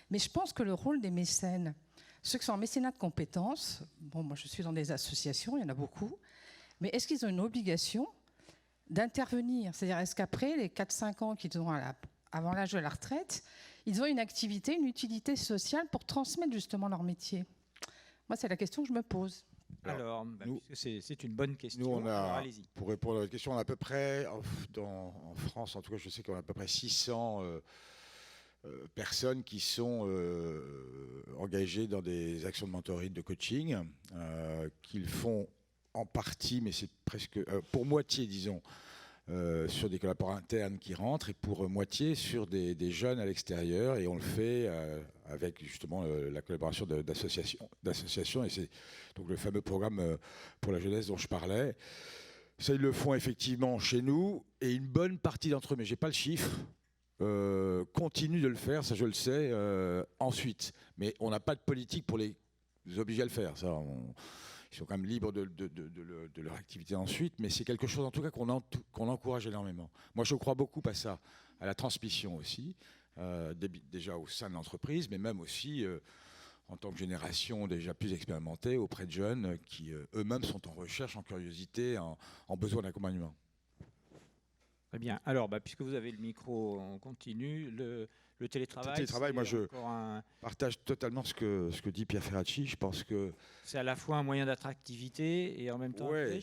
Mais je pense que le rôle des mécènes, ceux qui sont en mécénat de compétences, bon, moi je suis dans des associations, il y en a beaucoup, mais est-ce qu'ils ont une obligation d'intervenir? C'est-à-dire, est-ce qu'après les 4-5 ans qu'ils ont avant l'âge de la retraite, ils ont une activité, une utilité sociale pour transmettre justement leur métier? Moi, c'est la question que je me pose. Alors, c'est une bonne question. Nous, Alors, allez-y. pour répondre à votre question, on a à peu près, en France, en tout cas, je sais qu'on a à peu près 600 personnes qui sont engagées dans des actions de mentoring, de coaching, qu'ils font en partie, mais c'est presque pour moitié, disons, sur des collaborateurs internes qui rentrent et pour moitié sur des jeunes à l'extérieur. Et on le fait avec justement la collaboration d'associations. Et c'est donc le fameux programme pour la jeunesse dont je parlais. Ça, ils le font effectivement chez nous. Et une bonne partie d'entre eux, mais je n'ai pas le chiffre, continuent de le faire, ça je le sais, ensuite. Mais on n'a pas de politique pour les obliger à le faire. Ça, ils sont quand même libres de leur activité ensuite, mais c'est quelque chose en tout cas qu'on encourage énormément. Moi, je crois beaucoup à ça, à la transmission aussi, déjà au sein de l'entreprise, mais même aussi en tant que génération déjà plus expérimentée auprès de jeunes qui eux-mêmes sont en recherche, en curiosité, en besoin d'accompagnement. Très bien. Alors, puisque vous avez le micro, on continue. Le télétravail. Le télétravail, moi, je partage totalement ce que dit Pierre Ferracci. Je pense que c'est à la fois un moyen d'attractivité et en même temps. Ouais,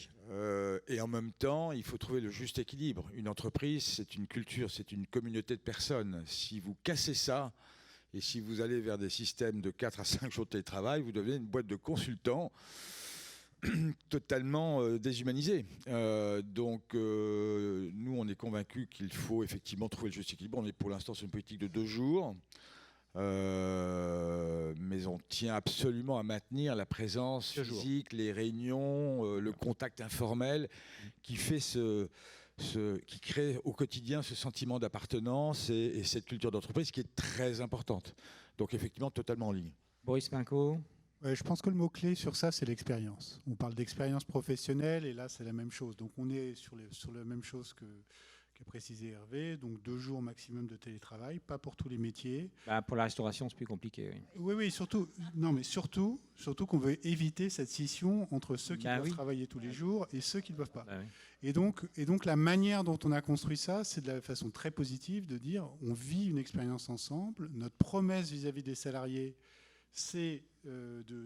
et en même temps, il faut trouver le juste équilibre. Une entreprise, c'est une culture, c'est une communauté de personnes. Si vous cassez ça, et si vous allez vers des systèmes de 4 à 5 jours de télétravail, vous devenez une boîte de consultants totalement déshumanisée. Donc, nous, on est convaincus qu'il faut effectivement trouver le juste équilibre. On est pour l'instant sur une politique de 2 jours. Mais on tient absolument à maintenir la présence physique, les réunions, le contact informel qui fait qui crée au quotidien ce sentiment d'appartenance et cette culture d'entreprise qui est très importante. Donc effectivement, totalement en ligne. Boris Pinco. Ouais, je pense que le mot-clé sur ça, c'est l'expérience. On parle d'expérience professionnelle et là, c'est la même chose. Donc on est sur la même chose qu'a précisé Hervé, donc 2 jours maximum de télétravail, pas pour tous les métiers. Pour la restauration, c'est plus compliqué. Oui, surtout qu'on veut éviter cette scission entre ceux qui doivent travailler tous les jours et ceux qui ne doivent pas. Et donc la manière dont on a construit ça, c'est de la façon très positive de dire on vit une expérience ensemble. Notre promesse vis-à-vis des salariés, c'est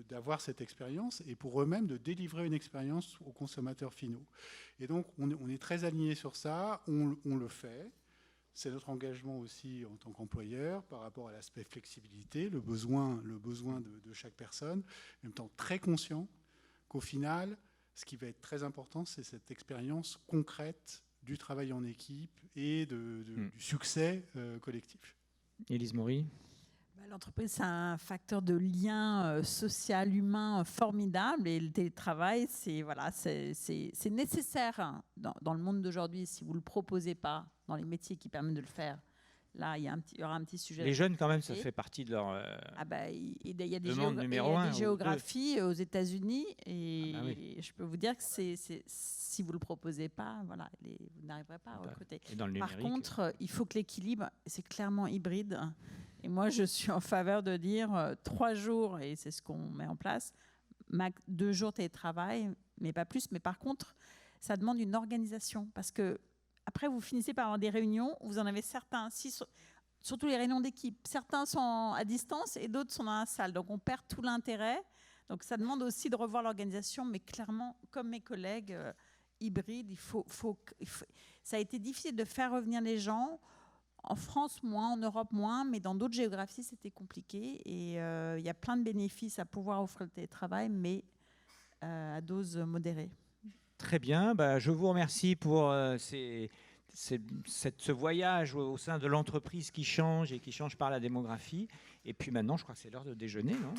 d'avoir cette expérience et pour eux-mêmes de délivrer une expérience aux consommateurs finaux. Et donc, on est très alignés sur ça, on le fait. C'est notre engagement aussi en tant qu'employeur par rapport à l'aspect flexibilité, le besoin de chaque personne, en même temps très conscient qu'au final, ce qui va être très important, c'est cette expérience concrète du travail en équipe et du succès collectif. Élise Maury. L'entreprise, c'est un facteur de lien social, humain formidable. Et le télétravail, c'est nécessaire dans le monde d'aujourd'hui. Si vous ne le proposez pas dans les métiers qui permettent de le faire, là, il y aura un petit sujet. Les jeunes, quand même, ça fait partie de leur il y a des géographies aux États-Unis. Et je peux vous dire que si vous ne le proposez pas, vous n'arriverez pas à recruter. Par contre, il faut que l'équilibre, c'est clairement hybride. Et moi, je suis en faveur de dire 3 jours, et c'est ce qu'on met en place, 2 jours télétravail, mais pas plus. Mais par contre, ça demande une organisation. Parce que après, vous finissez par avoir des réunions, vous en avez certains, surtout les réunions d'équipe. Certains sont à distance et d'autres sont dans la salle. Donc, on perd tout l'intérêt. Donc, ça demande aussi de revoir l'organisation. Mais clairement, comme mes collègues hybrides, ça a été difficile de faire revenir les gens. En France, moins, en Europe, moins, mais dans d'autres géographies, c'était compliqué. Et il y a plein de bénéfices à pouvoir offrir le télétravail, mais à dose modérée. Très bien, je vous remercie pour ce voyage au sein de l'entreprise qui change et qui change par la démographie. Et puis maintenant, je crois que c'est l'heure de déjeuner, non ?